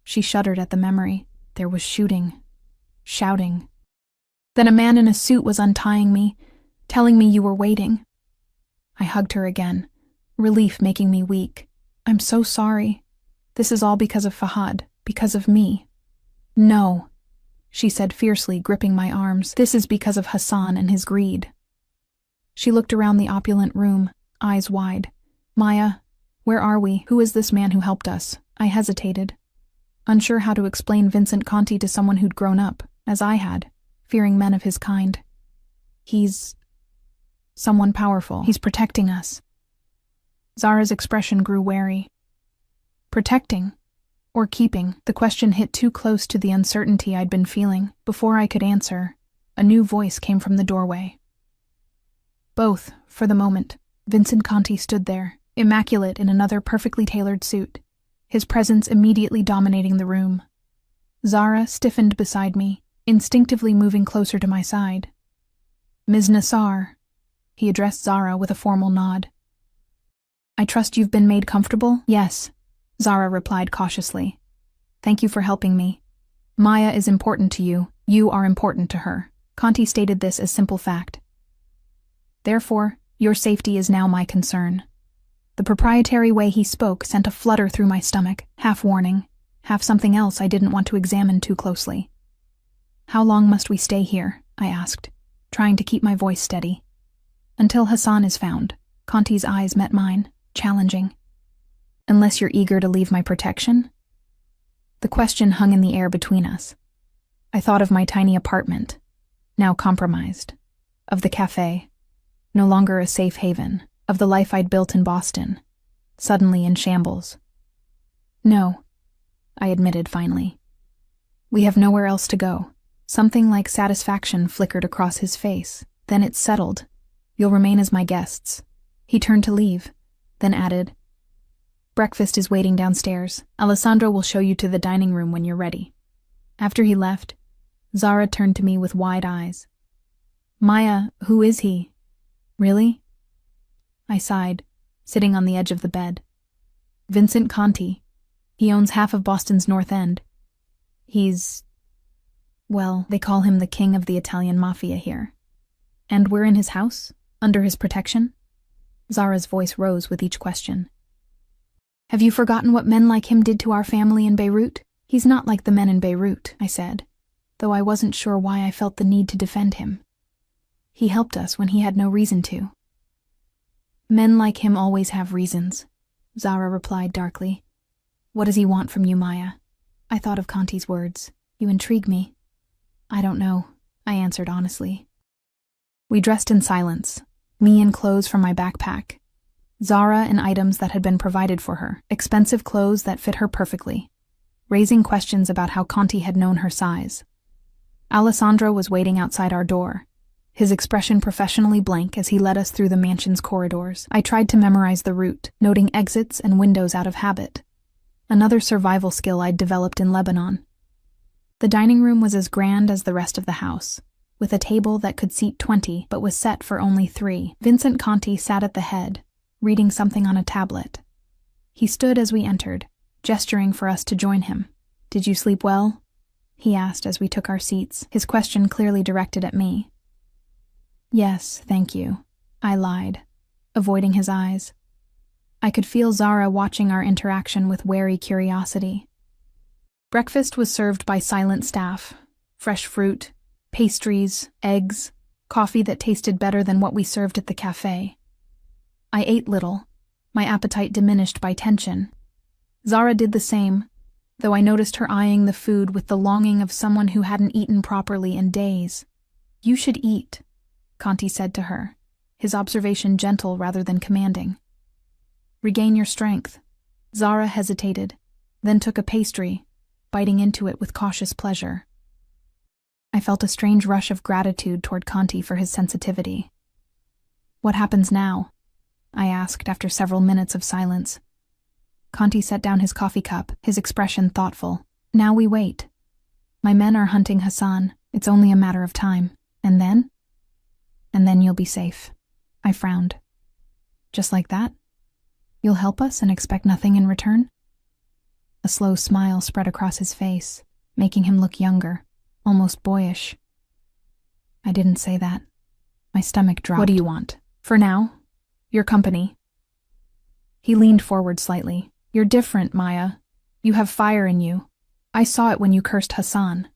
She shuddered at the memory. There was shooting, shouting. Then a man in a suit was untying me, telling me you were waiting. I hugged her again, relief making me weak. I'm so sorry. This is all because of Fahad, because of me. No, she said fiercely, gripping my arms. This is because of Hassan and his greed. She looked around the opulent room, eyes wide. Maya, where are we? Who is this man who helped us? I hesitated, unsure how to explain Vincent Conti to someone who'd grown up, as I had, fearing men of his kind. He's someone powerful. He's protecting us. Zara's expression grew wary. Protecting? Or keeping? The question hit too close to the uncertainty I'd been feeling. Before I could answer, a new voice came from the doorway. Both, for the moment. Vincent Conti stood there, immaculate in another perfectly tailored suit, his presence immediately dominating the room. Zara stiffened beside me, instinctively moving closer to my side. Ms. Nassar, he addressed Zara with a formal nod. I trust you've been made comfortable? Yes, Zara replied cautiously. Thank you for helping me. Maya is important to you. You are important to her. Conti stated this as simple fact. Therefore, your safety is now my concern. The proprietary way he spoke sent a flutter through my stomach, half warning, half something else I didn't want to examine too closely. How long must we stay here? I asked, trying to keep my voice steady. Until Hassan is found. Conti's eyes met mine, challenging. Unless you're eager to leave my protection? The question hung in the air between us. I thought of my tiny apartment, now compromised, of the cafe, no longer a safe haven, of the life I'd built in Boston, suddenly in shambles. No, I admitted finally. We have nowhere else to go. Something like satisfaction flickered across his face. Then it settled. You'll remain as my guests. He turned to leave, then added, Breakfast is waiting downstairs. Alessandro will show you to the dining room when you're ready. After he left, Zara turned to me with wide eyes. Maya, who is he? Really? I sighed, sitting on the edge of the bed. Vincent Conti. He owns half of Boston's North End. Well, they call him the king of the Italian Mafia here. And we're in his house? Under his protection? Zara's voice rose with each question. Have you forgotten what men like him did to our family in Beirut? He's not like the men in Beirut, I said, though I wasn't sure why I felt the need to defend him. He helped us when he had no reason to. Men like him always have reasons, Zara replied darkly. What does he want from you, Maya? I thought of Conti's words. You intrigue me. I don't know, I answered honestly. We dressed in silence, me in clothes from my backpack, Zara in items that had been provided for her, expensive clothes that fit her perfectly, raising questions about how Conti had known her size. Alessandro was waiting outside our door, his expression professionally blank as he led us through the mansion's corridors. I tried to memorize the route, noting exits and windows out of habit, another survival skill I'd developed in Lebanon. The dining room was as grand as the rest of the house, with a table that could seat 20 but was set for only 3. Vincent Conti sat at the head, reading something on a tablet. He stood as we entered, gesturing for us to join him. "Did you sleep well?" he asked as we took our seats, his question clearly directed at me. "Yes, thank you," I lied, avoiding his eyes. I could feel Zara watching our interaction with wary curiosity. Breakfast was served by silent staff: fresh fruit, pastries, eggs, coffee that tasted better than what we served at the cafe. I ate little, my appetite diminished by tension. Zara did the same, though I noticed her eyeing the food with the longing of someone who hadn't eaten properly in days. "You should eat," Conti said to her, his observation gentle rather than commanding. "Regain your strength." Zara hesitated, then took a pastry, biting into it with cautious pleasure. I felt a strange rush of gratitude toward Conti for his sensitivity. "What happens now?" I asked after several minutes of silence. Conti set down his coffee cup, his expression thoughtful. "Now we wait. My men are hunting Hassan. It's only a matter of time. And then? And then you'll be safe." I frowned. "Just like that? You'll help us and expect nothing in return?" A slow smile spread across his face, making him look younger, almost boyish. "I didn't say that." My stomach dropped. "What do you want?" "For now, your company." He leaned forward slightly. "You're different, Maya. You have fire in you. I saw it when you cursed Hassan."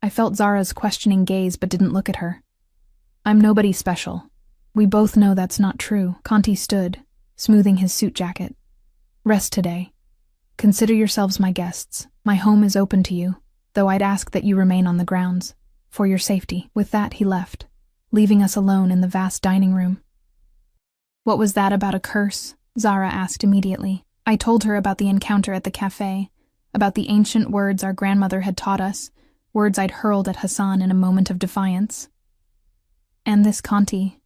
I felt Zara's questioning gaze but didn't look at her. "I'm nobody special. We both know that's not true." Conti stood, smoothing his suit jacket. "Rest today. Consider yourselves my guests. My home is open to you, though I'd ask that you remain on the grounds, for your safety." With that, he left, leaving us alone in the vast dining room. "What was that about a curse?" Zara asked immediately. I told her about the encounter at the cafe, about the ancient words our grandmother had taught us, words I'd hurled at Hassan in a moment of defiance. "And this Conti,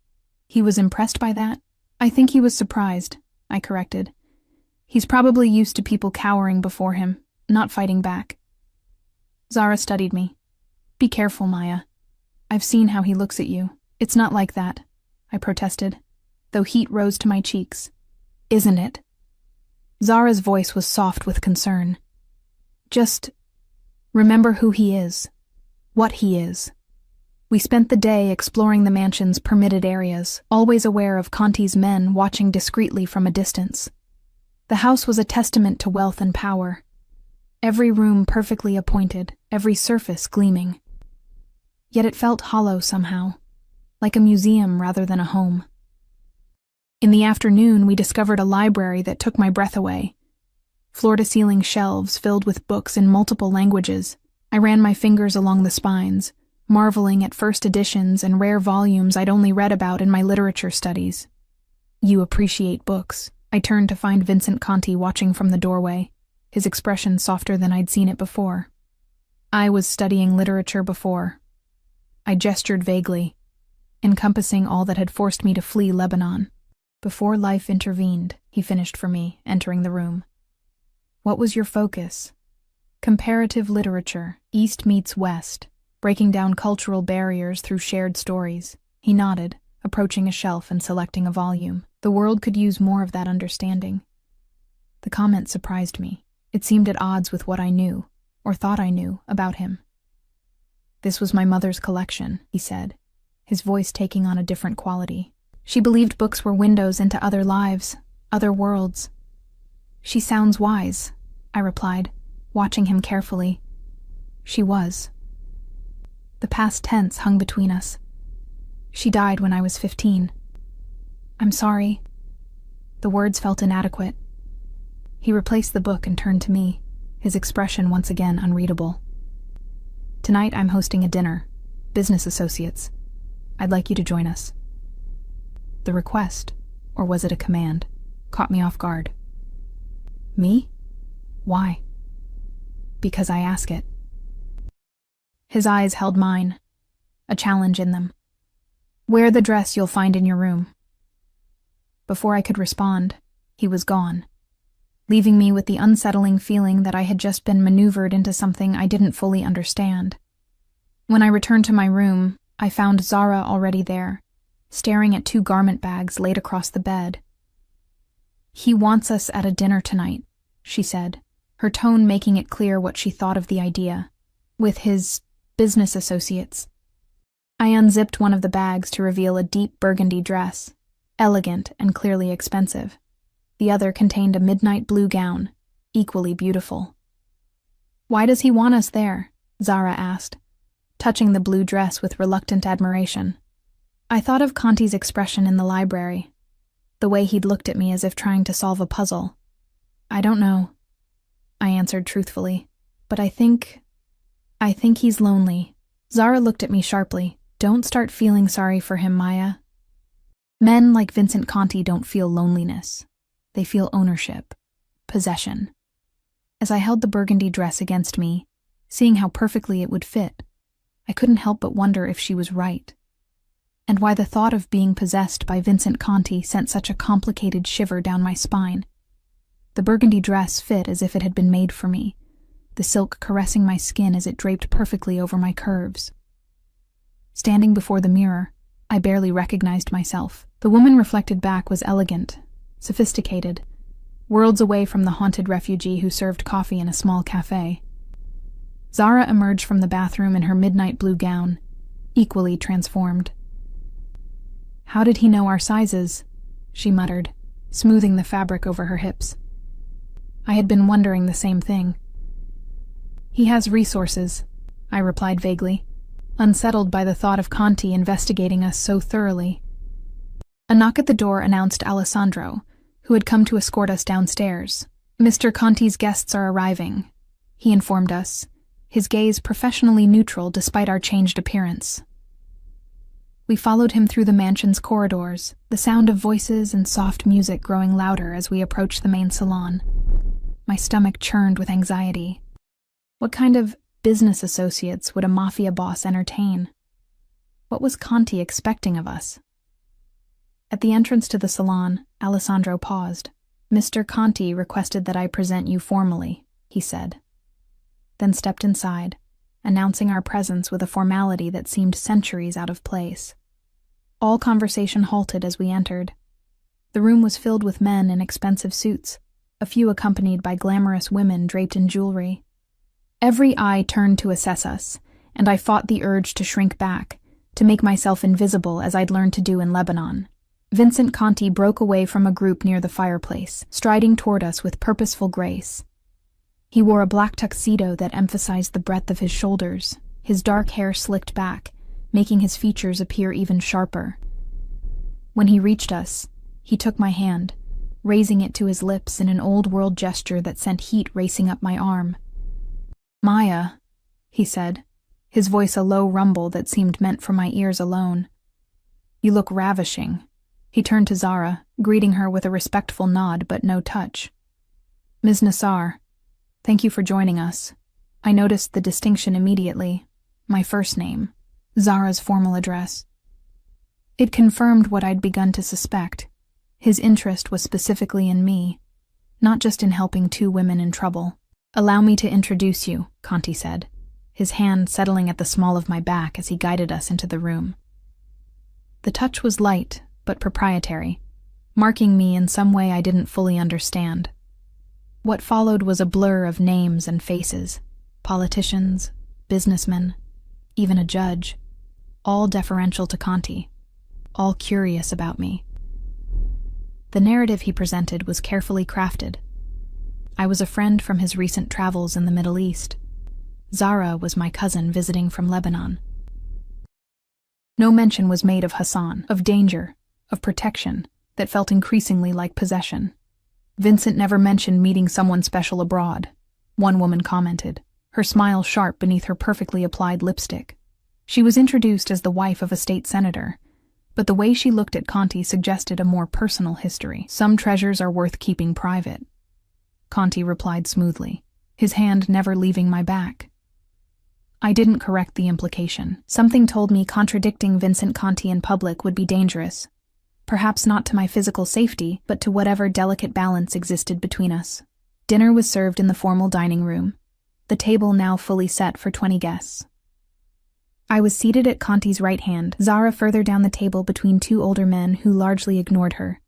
he was impressed by that?" "I think he was surprised," I corrected. "He's probably used to people cowering before him, not fighting back." Zara studied me. "Be careful, Maya. I've seen how he looks at you. It's not like that," I protested, though heat rose to my cheeks. "Isn't it?" Zara's voice was soft with concern. "Just remember who he is, what he is." We spent the day exploring the mansion's permitted areas, always aware of Conti's men watching discreetly from a distance. The house was a testament to wealth and power. Every room perfectly appointed, every surface gleaming. Yet it felt hollow somehow, like a museum rather than a home. In the afternoon, we discovered a library that took my breath away. Floor-to-ceiling shelves filled with books in multiple languages. I ran my fingers along the spines, marveling at first editions and rare volumes I'd only read about in my literature studies. "You appreciate books." I turned to find Vincent Conti watching from the doorway, his expression softer than I'd seen it before. "I was studying literature before." I gestured vaguely, encompassing all that had forced me to flee Lebanon. "Before life intervened," he finished for me, entering the room. "What was your focus?" "Comparative literature, East meets West, breaking down cultural barriers through shared stories." He nodded, approaching a shelf and selecting a volume. The world could use more of that understanding. The comment surprised me. It seemed at odds with what I knew, or thought I knew, about him. "This was my mother's collection," he said, his voice taking on a different quality. "She believed books were windows into other lives, other worlds." "She sounds wise," I replied, watching him carefully. "She was." The past tense hung between us. "She died when I was 15. "I'm sorry." The words felt inadequate. He replaced the book and turned to me, his expression once again unreadable. "Tonight I'm hosting a dinner, business associates. I'd like you to join us." The request, or was it a command, caught me off guard. "Me? Why?" "Because I ask it." His eyes held mine, a challenge in them. "Wear the dress you'll find in your room." Before I could respond, he was gone, leaving me with the unsettling feeling that I had just been maneuvered into something I didn't fully understand. When I returned to my room, I found Zara already there, staring at 2 garment bags laid across the bed. "He wants us at a dinner tonight," she said, her tone making it clear what she thought of the idea. With his business associates. I unzipped one of the bags to reveal a deep burgundy dress, elegant and clearly expensive. The other contained a midnight blue gown, equally beautiful. "Why does he want us there?" Zara asked, touching the blue dress with reluctant admiration. I thought of Conti's expression in the library, the way he'd looked at me as if trying to solve a puzzle. "I don't know," I answered truthfully, "but I think he's lonely." Zara looked at me sharply. "Don't start feeling sorry for him, Maya. Men like Vincent Conti don't feel loneliness. They feel ownership, possession." As I held the burgundy dress against me, seeing how perfectly it would fit, I couldn't help but wonder if she was right, and why the thought of being possessed by Vincent Conti sent such a complicated shiver down my spine. The burgundy dress fit as if it had been made for me, the silk caressing my skin as it draped perfectly over my curves. Standing before the mirror, I barely recognized myself. The woman reflected back was elegant, sophisticated, worlds away from the haunted refugee who served coffee in a small cafe. Zara emerged from the bathroom in her midnight blue gown, equally transformed. "How did he know our sizes?" she muttered, smoothing the fabric over her hips. I had been wondering the same thing. "He has resources," I replied vaguely, unsettled by the thought of Conti investigating us so thoroughly. A knock at the door announced Alessandro, who had come to escort us downstairs. "Mr. Conti's guests are arriving," he informed us, his gaze professionally neutral despite our changed appearance. We followed him through the mansion's corridors, the sound of voices and soft music growing louder as we approached the main salon. My stomach churned with anxiety. What kind of business associates would a mafia boss entertain? What was Conti expecting of us? At the entrance to the salon, Alessandro paused. "Mr. Conti requested that I present you formally," he said, then stepped inside, announcing our presence with a formality that seemed centuries out of place. All conversation halted as we entered. The room was filled with men in expensive suits, a few accompanied by glamorous women draped in jewelry. Every eye turned to assess us, and I fought the urge to shrink back, to make myself invisible as I'd learned to do in Lebanon. Vincent Conti broke away from a group near the fireplace, striding toward us with purposeful grace. He wore a black tuxedo that emphasized the breadth of his shoulders, his dark hair slicked back, making his features appear even sharper. When he reached us, he took my hand, raising it to his lips in an old-world gesture that sent heat racing up my arm. "Maya," he said, his voice a low rumble that seemed meant for my ears alone. "You look ravishing." He turned to Zara, greeting her with a respectful nod but no touch. "Ms. Nassar, thank you for joining us." I noticed the distinction immediately. My first name, Zara's formal address. It confirmed what I'd begun to suspect. His interest was specifically in me, not just in helping two women in trouble. "Allow me to introduce you," Conti said, his hand settling at the small of my back as he guided us into the room. The touch was light, but proprietary, marking me in some way I didn't fully understand. What followed was a blur of names and faces, politicians, businessmen, even a judge, all deferential to Conti, all curious about me. The narrative he presented was carefully crafted. I was a friend from his recent travels in the Middle East. Zara was my cousin visiting from Lebanon. No mention was made of Hassan, of danger, of protection, that felt increasingly like possession. "Vincent never mentioned meeting someone special abroad," one woman commented, her smile sharp beneath her perfectly applied lipstick. She was introduced as the wife of a state senator, but the way she looked at Conti suggested a more personal history. "Some treasures are worth keeping private," Conti replied smoothly, his hand never leaving my back. I didn't correct the implication. Something told me contradicting Vincent Conti in public would be dangerous. Perhaps not to my physical safety, but to whatever delicate balance existed between us. Dinner was served in the formal dining room, the table now fully set for 20 guests. I was seated at Conti's right hand, Zara further down the table between two older men who largely ignored her.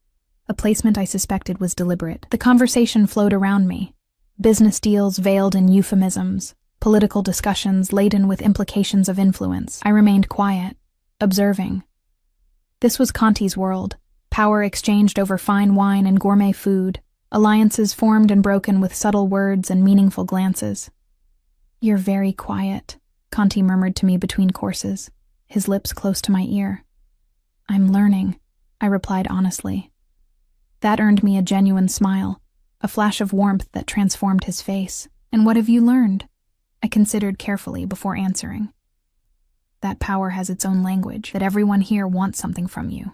A placement I suspected was deliberate. The conversation flowed around me, Business deals veiled in euphemisms, political discussions laden with implications of influence. I remained quiet, observing. This was Conti's world. Power exchanged over fine wine and gourmet food, alliances formed and broken with subtle words and meaningful glances. "You're very quiet," Conti murmured to me between courses, his lips close to my ear. "I'm learning," I replied honestly. That earned me a genuine smile, a flash of warmth that transformed his face. "And what have you learned?" I considered carefully before answering. "That power has its own language, that everyone here wants something from you."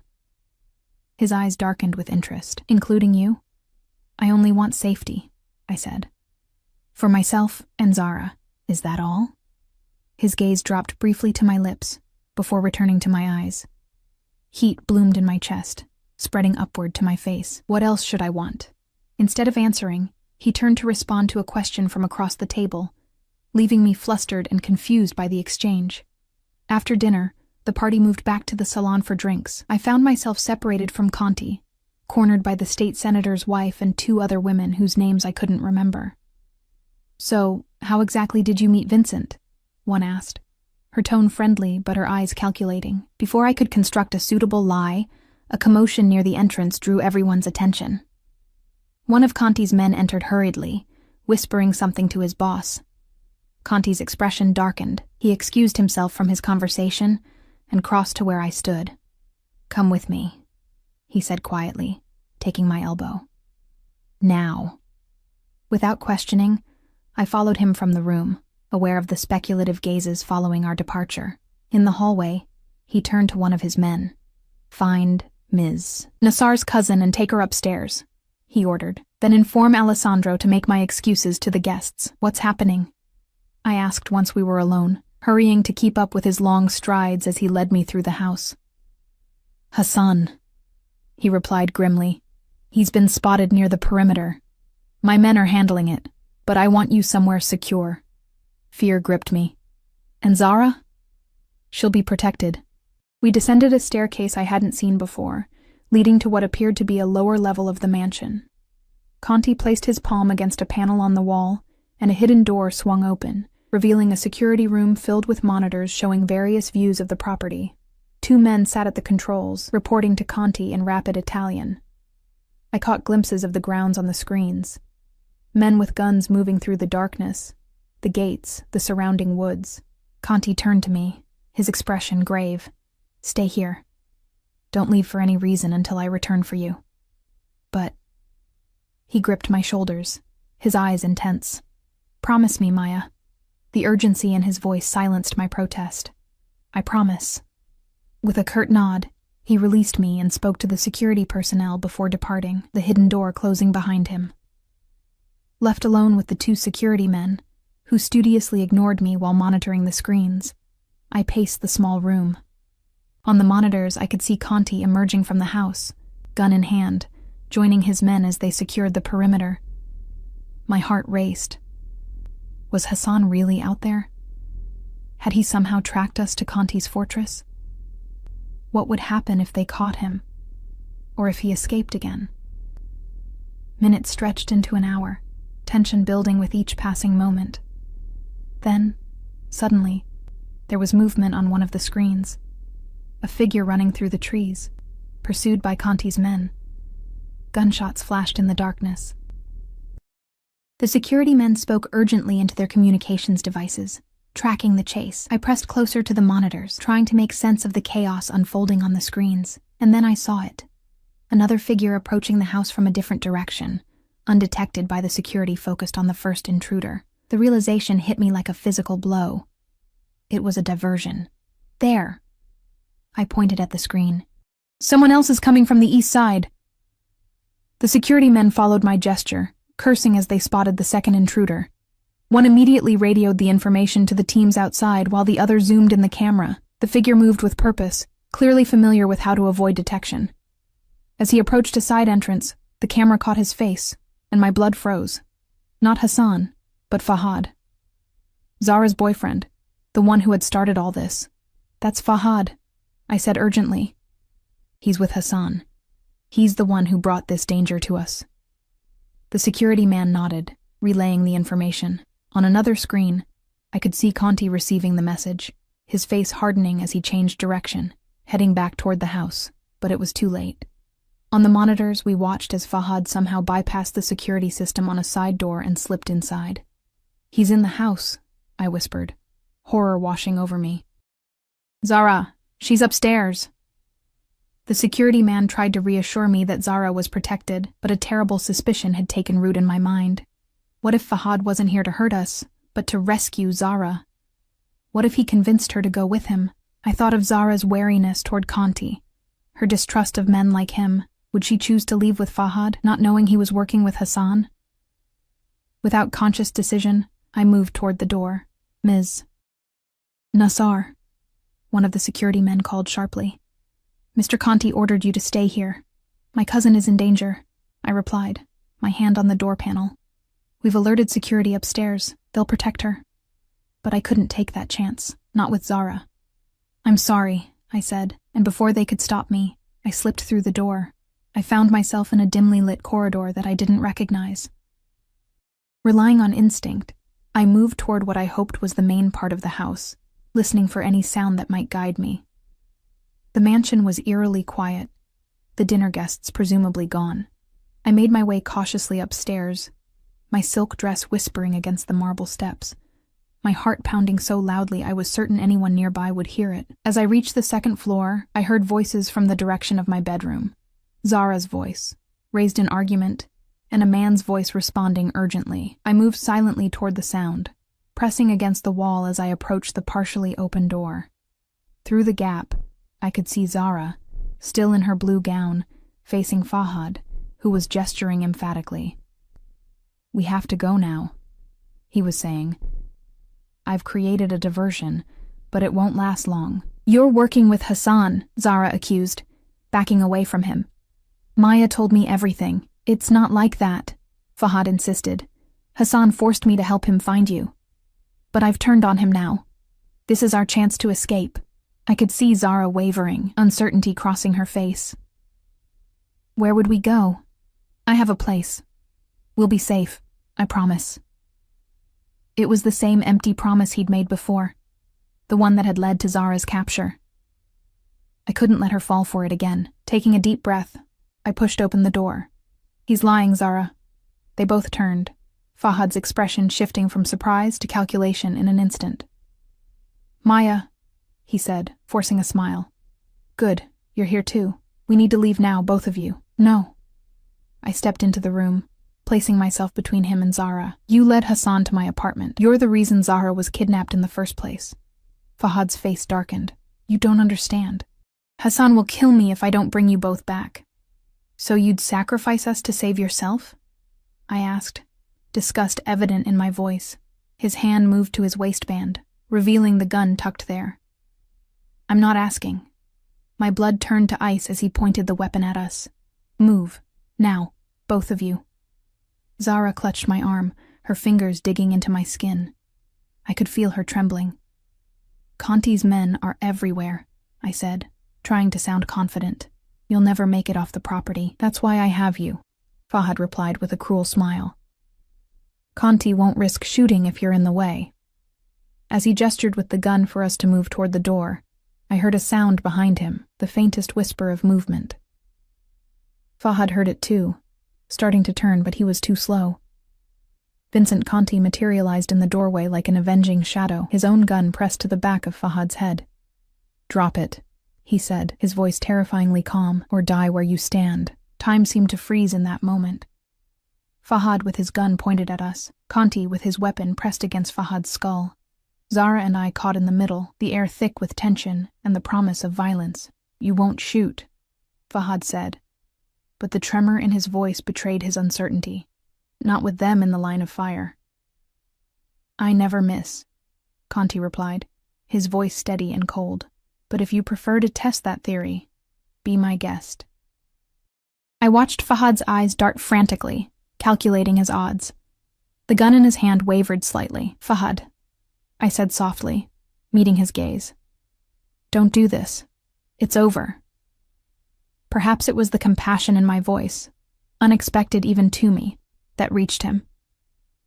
His eyes darkened with interest. "Including you?" "I only want safety," I said. "For myself and Zara. Is that all?" His gaze dropped briefly to my lips, before returning to my eyes. Heat bloomed in my chest, spreading upward to my face. "What else should I want?" Instead of answering, he turned to respond to a question from across the table, leaving me flustered and confused by the exchange. After dinner, the party moved back to the salon for drinks. I found myself separated from Conti, cornered by the state senator's wife and two other women whose names I couldn't remember. "So, how exactly did you meet Vincent?" one asked, her tone friendly but her eyes calculating. Before I could construct a suitable lie, a commotion near the entrance drew everyone's attention. One of Conti's men entered hurriedly, whispering something to his boss. Conti's expression darkened. He excused himself from his conversation and crossed to where I stood. "Come with me," he said quietly, taking my elbow. "Now." Without questioning, I followed him from the room, aware of the speculative gazes following our departure. In the hallway, he turned to one of his men. "Find Ms. Nassar's cousin and take her upstairs," he ordered. "Then inform Alessandro to make my excuses to the guests." "What's happening?" I asked once we were alone, hurrying to keep up with his long strides as he led me through the house. "Hassan," he replied grimly. "He's been spotted near the perimeter. My men are handling it, but I want you somewhere secure." Fear gripped me. "And Zara?" "She'll be protected." We descended a staircase I hadn't seen before, leading to what appeared to be a lower level of the mansion. Conti placed his palm against a panel on the wall, and a hidden door swung open, revealing a security room filled with monitors showing various views of the property. Two men sat at the controls, reporting to Conti in rapid Italian. I caught glimpses of the grounds on the screens. Men with guns moving through the darkness, the gates, the surrounding woods. Conti turned to me, his expression grave. "Stay here. Don't leave for any reason until I return for you." "But—" He gripped my shoulders, his eyes intense. "Promise me, Maya." The urgency in his voice silenced my protest. "I promise." With a curt nod, he released me and spoke to the security personnel before departing, the hidden door closing behind him. Left alone with the two security men, who studiously ignored me while monitoring the screens, I paced the small room. On the monitors, I could see Conti emerging from the house, gun in hand, joining his men as they secured the perimeter. My heart raced. Was Hassan really out there? Had he somehow tracked us to Conti's fortress? What would happen if they caught him? Or if he escaped again? Minutes stretched into an hour, tension building with each passing moment. Then, suddenly, there was movement on one of the screens. A figure running through the trees, pursued by Conti's men. Gunshots flashed in the darkness. The security men spoke urgently into their communications devices, tracking the chase. I pressed closer to the monitors, trying to make sense of the chaos unfolding on the screens, and then I saw it. Another figure approaching the house from a different direction, undetected by the security focused on the first intruder. The realization hit me like a physical blow. It was a diversion. "There!" I pointed at the screen. "Someone else is coming from the east side." The security men followed my gesture, cursing as they spotted the second intruder. One immediately radioed the information to the teams outside while the other zoomed in the camera. The figure moved with purpose, clearly familiar with how to avoid detection. As he approached a side entrance, the camera caught his face, and my blood froze. Not Hassan, but Fahad. Zara's boyfriend, the one who had started all this. "That's Fahad," I said urgently. "He's with Hassan. He's the one who brought this danger to us." The security man nodded, relaying the information. On another screen, I could see Conti receiving the message, his face hardening as he changed direction, heading back toward the house, but it was too late. On the monitors, we watched as Fahad somehow bypassed the security system on a side door and slipped inside. "He's in the house," I whispered, horror washing over me. "Zara, she's upstairs." The security man tried to reassure me that Zara was protected, but a terrible suspicion had taken root in my mind. What if Fahad wasn't here to hurt us, but to rescue Zara? What if he convinced her to go with him? I thought of Zara's wariness toward Conti, her distrust of men like him. Would she choose to leave with Fahad, not knowing he was working with Hassan? Without conscious decision, I moved toward the door. "Ms. Nassar," one of the security men called sharply. "Mr. Conti ordered you to stay here." "My cousin is in danger," I replied, my hand on the door panel. "We've alerted security upstairs. They'll protect her." But I couldn't take that chance, not with Zara. "I'm sorry," I said, and before they could stop me, I slipped through the door. I found myself in a dimly lit corridor that I didn't recognize. Relying on instinct, I moved toward what I hoped was the main part of the house, listening for any sound that might guide me. The mansion was eerily quiet, the dinner guests presumably gone. I made my way cautiously upstairs, my silk dress whispering against the marble steps, my heart pounding so loudly I was certain anyone nearby would hear it. As I reached the second floor, I heard voices from the direction of my bedroom. Zara's voice, raised in argument, and a man's voice responding urgently. I moved silently toward the sound, pressing against the wall as I approached the partially open door. Through the gap, I could see Zara, still in her blue gown, facing Fahad, who was gesturing emphatically. "We have to go now," he was saying. "I've created a diversion, but it won't last long." "You're working with Hassan," Zara accused, backing away from him. "Maya told me everything. It's not like that," Fahad insisted. "Hassan forced me to help him find you. But I've turned on him now. This is our chance to escape." I could see Zara wavering, uncertainty crossing her face. "Where would we go?" "I have a place. We'll be safe, I promise." It was the same empty promise he'd made before, the one that had led to Zara's capture. I couldn't let her fall for it again. Taking a deep breath, I pushed open the door. "He's lying, Zara." They both turned, Fahad's expression shifting from surprise to calculation in an instant. "Maya," he said, forcing a smile. "Good, you're here too. We need to leave now, both of you." "No." I stepped into the room, placing myself between him and Zara. "You led Hassan to my apartment. You're the reason Zara was kidnapped in the first place." Fahad's face darkened. "You don't understand. Hassan will kill me if I don't bring you both back." "So you'd sacrifice us to save yourself?" I asked, disgust evident in my voice. His hand moved to his waistband, revealing the gun tucked there. "I'm not asking." My blood turned to ice as he pointed the weapon at us. "Move. Now, both of you." Zara clutched my arm, her fingers digging into my skin. I could feel her trembling. "Conti's men are everywhere," I said, trying to sound confident. "You'll never make it off the property. That's why I have you," Fahad replied with a cruel smile. "Conti won't risk shooting if you're in the way." As he gestured with the gun for us to move toward the door, I heard a sound behind him, the faintest whisper of movement. Fahad heard it too, starting to turn, but he was too slow. Vincent Conti materialized in the doorway like an avenging shadow, his own gun pressed to the back of Fahad's head. "Drop it," he said, his voice terrifyingly calm, "or die where you stand." Time seemed to freeze in that moment. Fahad with his gun pointed at us, Conti with his weapon pressed against Fahad's skull. Zara and I caught in the middle, the air thick with tension and the promise of violence. "You won't shoot," Fahad said, but the tremor in his voice betrayed his uncertainty. "Not with them in the line of fire." "I never miss," Conti replied, his voice steady and cold. "But if you prefer to test that theory, be my guest." I watched Fahad's eyes dart frantically, calculating his odds. The gun in his hand wavered slightly. "Fahad," I said softly, meeting his gaze. "Don't do this. It's over." Perhaps it was the compassion in my voice, unexpected even to me, that reached him.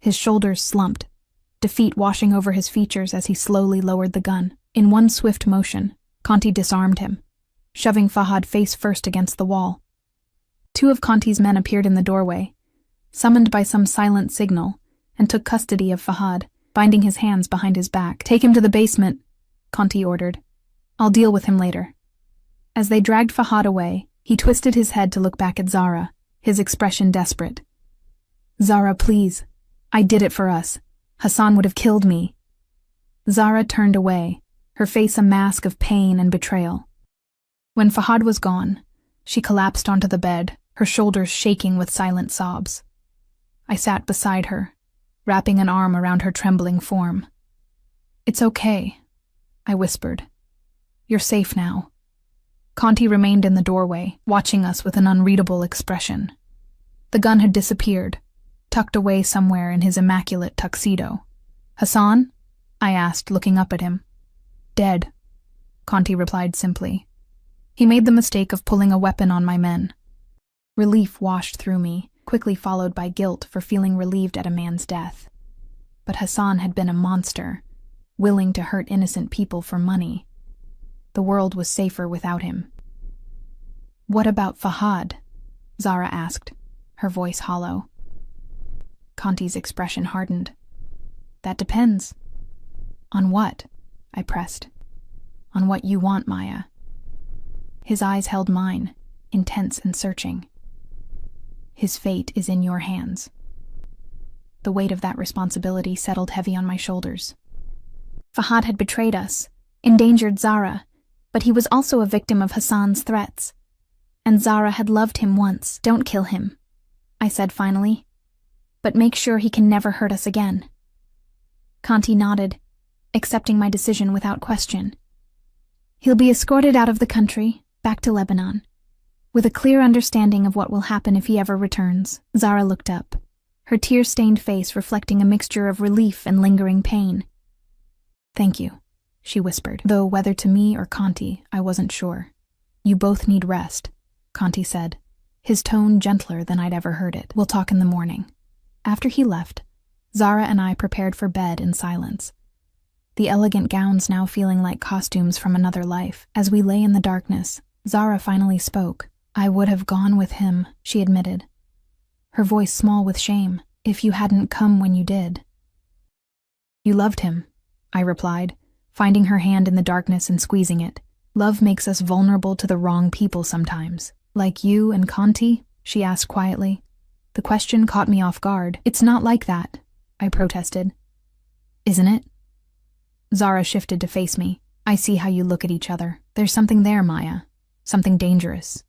His shoulders slumped, defeat washing over his features as he slowly lowered the gun. In one swift motion, Conti disarmed him, shoving Fahad face first against the wall. Two of Conti's men appeared in the doorway, summoned by some silent signal, and took custody of Fahad, binding his hands behind his back. "Take him to the basement," Conti ordered. "I'll deal with him later." As they dragged Fahad away, he twisted his head to look back at Zara, his expression desperate. "Zara, please. I did it for us. Hassan would have killed me." Zara turned away, her face a mask of pain and betrayal. When Fahad was gone, she collapsed onto the bed, her shoulders shaking with silent sobs. I sat beside her, wrapping an arm around her trembling form. "It's okay," I whispered. "You're safe now." Conti remained in the doorway, watching us with an unreadable expression. The gun had disappeared, tucked away somewhere in his immaculate tuxedo. "Hassan?" I asked, looking up at him. "Dead," Conti replied simply. He made the mistake of pulling a weapon on my men. Relief washed through me, quickly followed by guilt for feeling relieved at a man's death. But Hassan had been a monster, willing to hurt innocent people for money. The world was safer without him. "What about Fahad?" Zara asked, her voice hollow. Conti's expression hardened. "That depends." "On what?" I pressed. "On what you want, Maya." His eyes held mine, intense and searching. "His fate is in your hands." The weight of that responsibility settled heavy on my shoulders. Fahad had betrayed us, endangered Zara, but he was also a victim of Hassan's threats. And Zara had loved him once. "Don't kill him," I said finally. "But make sure he can never hurt us again." Conti nodded, accepting my decision without question. "He'll be escorted out of the country, back to Lebanon, with a clear understanding of what will happen if he ever returns." Zara looked up, her tear-stained face reflecting a mixture of relief and lingering pain. "Thank you," she whispered, though whether to me or Conti, I wasn't sure. "You both need rest," Conti said, his tone gentler than I'd ever heard it. "We'll talk in the morning." After he left, Zara and I prepared for bed in silence, the elegant gowns now feeling like costumes from another life. As we lay in the darkness, Zara finally spoke. "I would have gone with him," she admitted, her voice small with shame, "if you hadn't come when you did." "You loved him," I replied, finding her hand in the darkness and squeezing it. "Love makes us vulnerable to the wrong people sometimes." "Like you and Conti?" she asked quietly. The question caught me off guard. "It's not like that," I protested. "Isn't it?" Zara shifted to face me. "I see how you look at each other. There's something there, Maya. Something dangerous."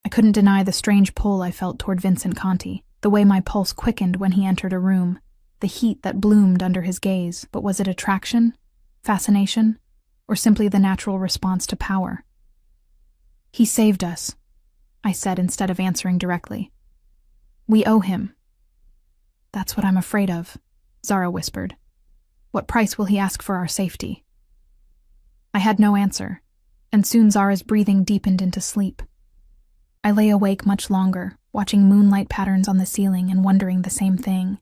I couldn't deny the strange pull I felt toward Vincent Conti, the way my pulse quickened when he entered a room, the heat that bloomed under his gaze. But was it attraction? Fascination? Or simply the natural response to power? "He saved us," I said instead of answering directly. "We owe him." "That's what I'm afraid of," Zara whispered. "What price will he ask for our safety?" I had no answer, and soon Zara's breathing deepened into sleep. I lay awake much longer, watching moonlight patterns on the ceiling and wondering the same thing.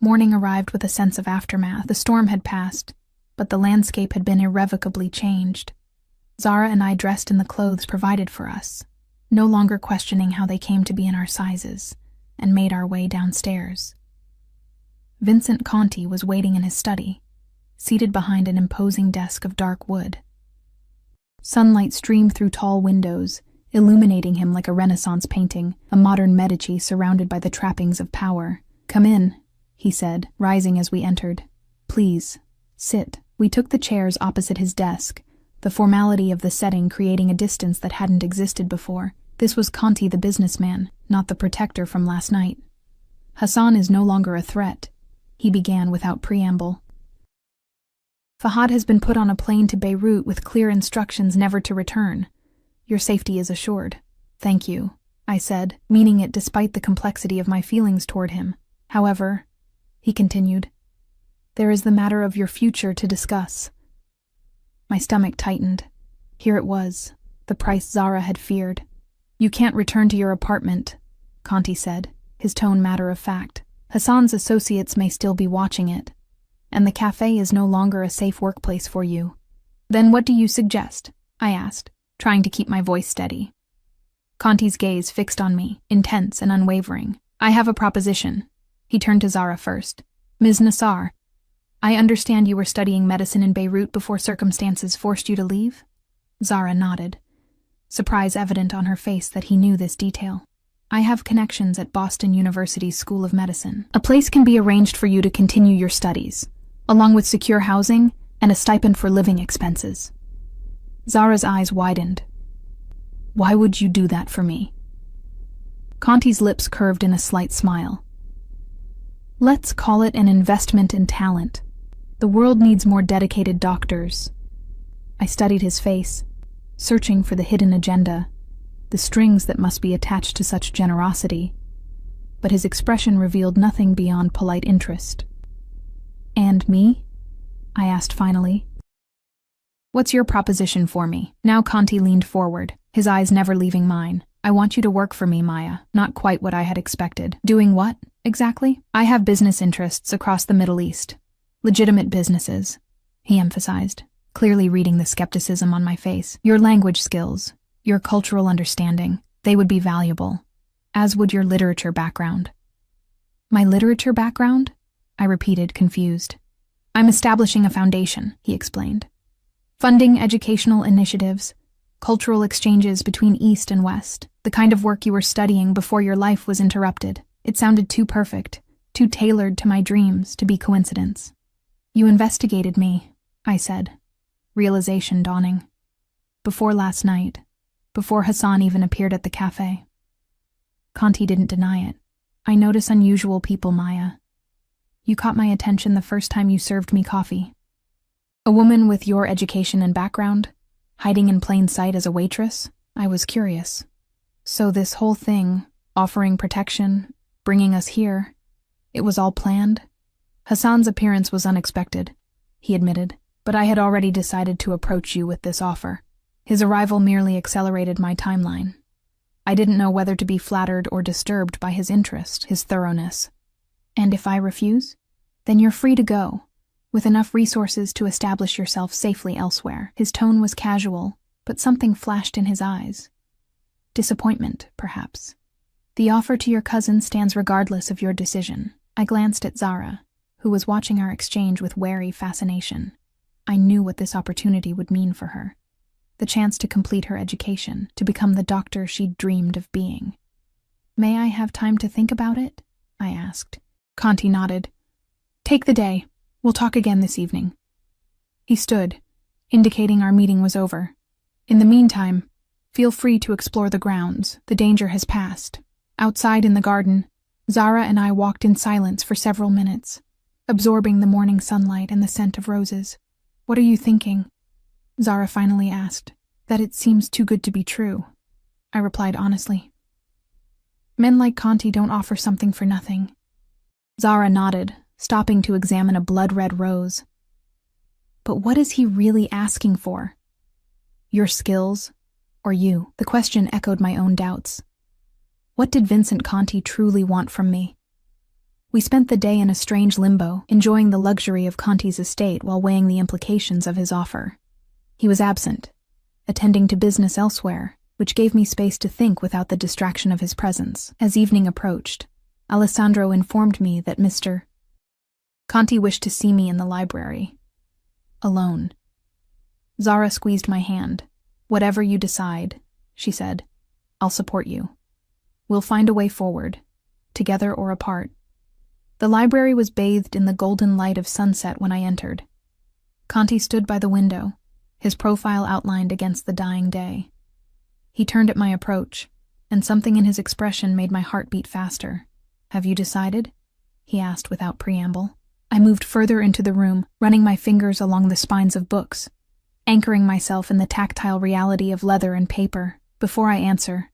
Morning arrived with a sense of aftermath. The storm had passed, but the landscape had been irrevocably changed. Zara and I dressed in the clothes provided for us, no longer questioning how they came to be in our sizes, and made our way downstairs. Vincent Conti was waiting in his study, seated behind an imposing desk of dark wood. Sunlight streamed through tall windows, illuminating him like a Renaissance painting, a modern Medici surrounded by the trappings of power. "Come in," he said, rising as we entered. "Please, sit." We took the chairs opposite his desk, the formality of the setting creating a distance that hadn't existed before. This was Conti the businessman, not the protector from last night. "Hassan is no longer a threat," he began without preamble. "Fahad has been put on a plane to Beirut with clear instructions never to return. Your safety is assured." "Thank you," I said, meaning it despite the complexity of my feelings toward him. "However," he continued, "there is the matter of your future to discuss." My stomach tightened. Here it was, the price Zara had feared. "You can't return to your apartment," Conti said, his tone matter of fact. Hassan's associates may still be watching it, and the cafe is no longer a safe workplace for you. Then what do you suggest? I asked, trying to keep my voice steady. Conti's gaze fixed on me, intense and unwavering. I have a proposition. He turned to Zara first. Ms. Nassar, I understand you were studying medicine in Beirut before circumstances forced you to leave? Zara nodded, surprise evident on her face that he knew this detail. I have connections at Boston University's School of Medicine. A place can be arranged for you to continue your studies, along with secure housing and a stipend for living expenses. Zara's eyes widened. Why would you do that for me? Conti's lips curved in a slight smile. Let's call it an investment in talent. The world needs more dedicated doctors. I studied his face, searching for the hidden agenda, the strings that must be attached to such generosity, but his expression revealed nothing beyond polite interest. And me? I asked finally. What's your proposition for me? Now Conti leaned forward, his eyes never leaving mine. I want you to work for me, Maya. Not quite what I had expected. Doing what, exactly? I have business interests across the Middle East. Legitimate businesses, he emphasized, clearly reading the skepticism on my face. Your language skills, your cultural understanding, they would be valuable, as would your literature background. My literature background? I repeated, confused. I'm establishing a foundation, he explained. Funding educational initiatives, cultural exchanges between East and West, the kind of work you were studying before your life was interrupted. It sounded too perfect, too tailored to my dreams to be coincidence. You investigated me, I said, realization dawning. Before last night, before Hassan even appeared at the cafe. Conti didn't deny it. I notice unusual people, Maya. You caught my attention the first time you served me coffee. A woman with your education and background, hiding in plain sight as a waitress? I was curious. So this whole thing, offering protection, bringing us here, it was all planned? Hassan's appearance was unexpected, he admitted, but I had already decided to approach you with this offer. His arrival merely accelerated my timeline. I didn't know whether to be flattered or disturbed by his interest, his thoroughness. And if I refuse? Then you're free to go, with enough resources to establish yourself safely elsewhere. His tone was casual, but something flashed in his eyes. Disappointment, perhaps. The offer to your cousin stands regardless of your decision. I glanced at Zara, who was watching our exchange with wary fascination. I knew what this opportunity would mean for her. The chance to complete her education, to become the doctor she'd dreamed of being. May I have time to think about it? I asked. Conti nodded. Take the day. We'll talk again this evening. He stood, indicating our meeting was over. In the meantime, feel free to explore the grounds. The danger has passed. Outside in the garden, Zara and I walked in silence for several minutes, absorbing the morning sunlight and the scent of roses. What are you thinking? Zara finally asked. That it seems too good to be true, I replied honestly. Men like Conti don't offer something for nothing. Zara nodded, stopping to examine a blood-red rose. But what is he really asking for? Your skills, or you? The question echoed my own doubts. What did Vincent Conti truly want from me? We spent the day in a strange limbo, enjoying the luxury of Conti's estate while weighing the implications of his offer. He was absent, attending to business elsewhere, which gave me space to think without the distraction of his presence. As evening approached, Alessandro informed me that Mr. Conti wished to see me in the library. Alone. Zara squeezed my hand. Whatever you decide, she said, I'll support you. We'll find a way forward, together or apart. The library was bathed in the golden light of sunset when I entered. Conti stood by the window, his profile outlined against the dying day. He turned at my approach, and something in his expression made my heart beat faster. Have you decided? He asked without preamble. I moved further into the room, running my fingers along the spines of books, anchoring myself in the tactile reality of leather and paper. Before I answer,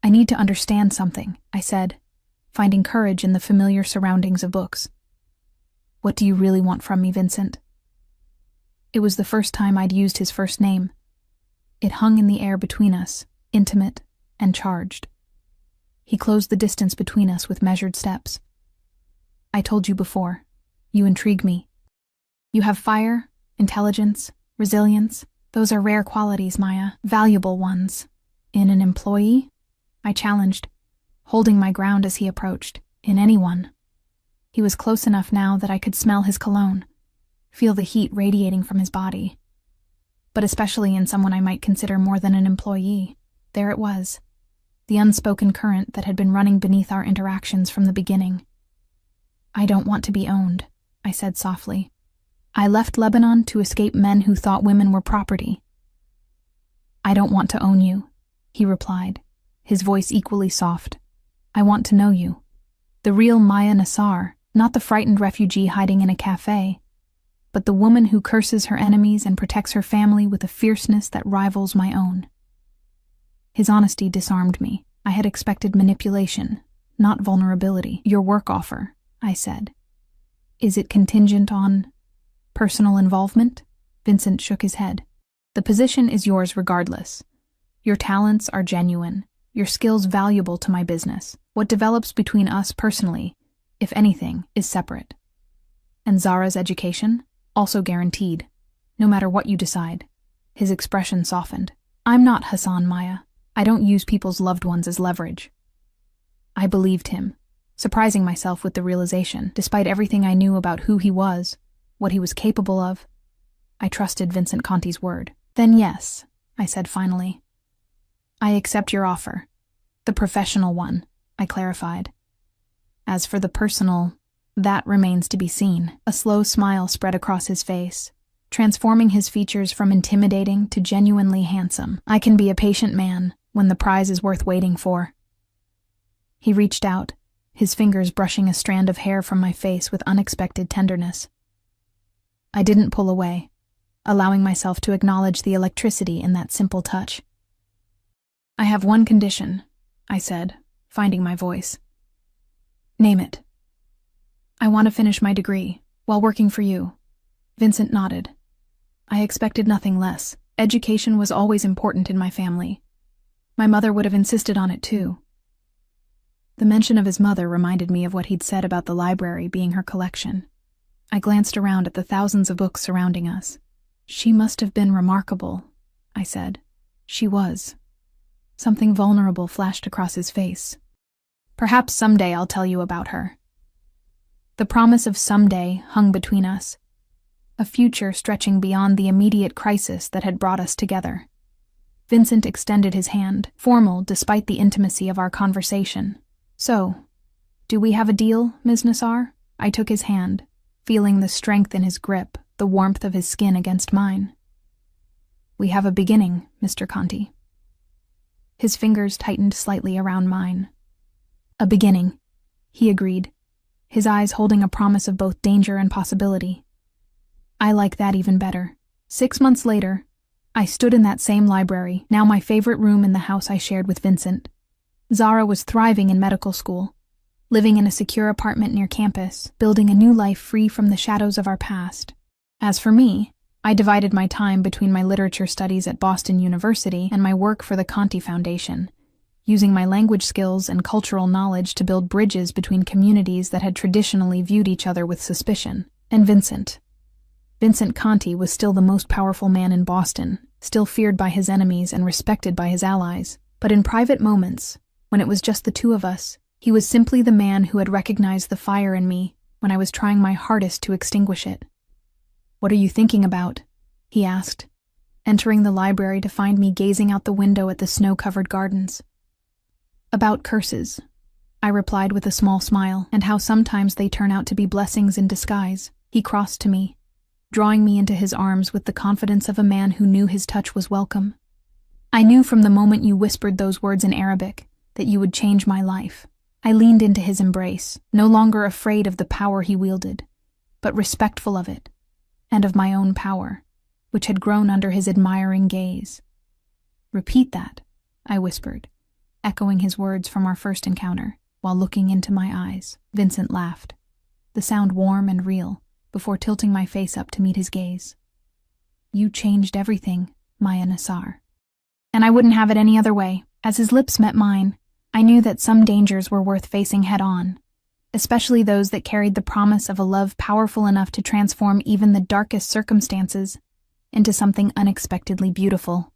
I need to understand something, I said, finding courage in the familiar surroundings of books. What do you really want from me, Vincent? It was the first time I'd used his first name. It hung in the air between us, intimate and charged. He closed the distance between us with measured steps. I told you before. You intrigue me. You have fire, intelligence, resilience. Those are rare qualities, Maya, valuable ones. In an employee? I challenged, holding my ground as he approached. In anyone. He was close enough now that I could smell his cologne, feel the heat radiating from his body. But especially in someone I might consider more than an employee. There it was, the unspoken current that had been running beneath our interactions from the beginning. I don't want to be owned, I said softly. I left Lebanon to escape men who thought women were property. I don't want to own you, he replied, his voice equally soft. I want to know you. The real Maya Nassar, not the frightened refugee hiding in a cafe, but the woman who curses her enemies and protects her family with a fierceness that rivals my own. His honesty disarmed me. I had expected manipulation, not vulnerability. Your work offer, I said. Is it contingent on personal involvement? Vincent shook his head. The position is yours regardless. Your talents are genuine, your skills valuable to my business. What develops between us personally, if anything, is separate. And Zara's education? Also guaranteed, no matter what you decide. His expression softened. I'm not Hassan, Maya. I don't use people's loved ones as leverage. I believed him, surprising myself with the realization, despite everything I knew about who he was, what he was capable of. I trusted Vincent Conti's word. Then yes, I said finally. I accept your offer. The professional one, I clarified. As for the personal, that remains to be seen. A slow smile spread across his face, transforming his features from intimidating to genuinely handsome. I can be a patient man when the prize is worth waiting for. He reached out, his fingers brushing a strand of hair from my face with unexpected tenderness. I didn't pull away, allowing myself to acknowledge the electricity in that simple touch. I have one condition, I said, finding my voice. Name it. I want to finish my degree, while working for you. Vincent nodded. I expected nothing less. Education was always important in my family. My mother would have insisted on it too. The mention of his mother reminded me of what he'd said about the library being her collection. I glanced around at the thousands of books surrounding us. She must have been remarkable, I said. She was. Something vulnerable flashed across his face. Perhaps someday I'll tell you about her. The promise of someday hung between us, a future stretching beyond the immediate crisis that had brought us together. Vincent extended his hand, formal despite the intimacy of our conversation. So, do we have a deal, Ms. Nassar? I took his hand, feeling the strength in his grip, the warmth of his skin against mine. We have a beginning, Mr. Conti. His fingers tightened slightly around mine. A beginning, he agreed, his eyes holding a promise of both danger and possibility. I like that even better. 6 months later, I stood in that same library, now my favorite room in the house I shared with Vincent. Zara was thriving in medical school, living in a secure apartment near campus, building a new life free from the shadows of our past. As for me, I divided my time between my literature studies at Boston University and my work for the Conti Foundation, using my language skills and cultural knowledge to build bridges between communities that had traditionally viewed each other with suspicion. And Vincent Conti was still the most powerful man in Boston, still feared by his enemies and respected by his allies. But in private moments, when it was just the two of us, he was simply the man who had recognized the fire in me when I was trying my hardest to extinguish it. What are you thinking about? He asked, entering the library to find me gazing out the window at the snow-covered gardens. About curses, I replied with a small smile, and how sometimes they turn out to be blessings in disguise. He crossed to me, drawing me into his arms with the confidence of a man who knew his touch was welcome. I knew from the moment you whispered those words in Arabic that you would change my life. I leaned into his embrace, no longer afraid of the power he wielded, but respectful of it, and of my own power, which had grown under his admiring gaze. Repeat that, I whispered, echoing his words from our first encounter, while looking into my eyes. Vincent laughed, the sound warm and real, before tilting my face up to meet his gaze. You changed everything, Maya Nassar. And I wouldn't have it any other way. As his lips met mine, I knew that some dangers were worth facing head-on, especially those that carried the promise of a love powerful enough to transform even the darkest circumstances into something unexpectedly beautiful.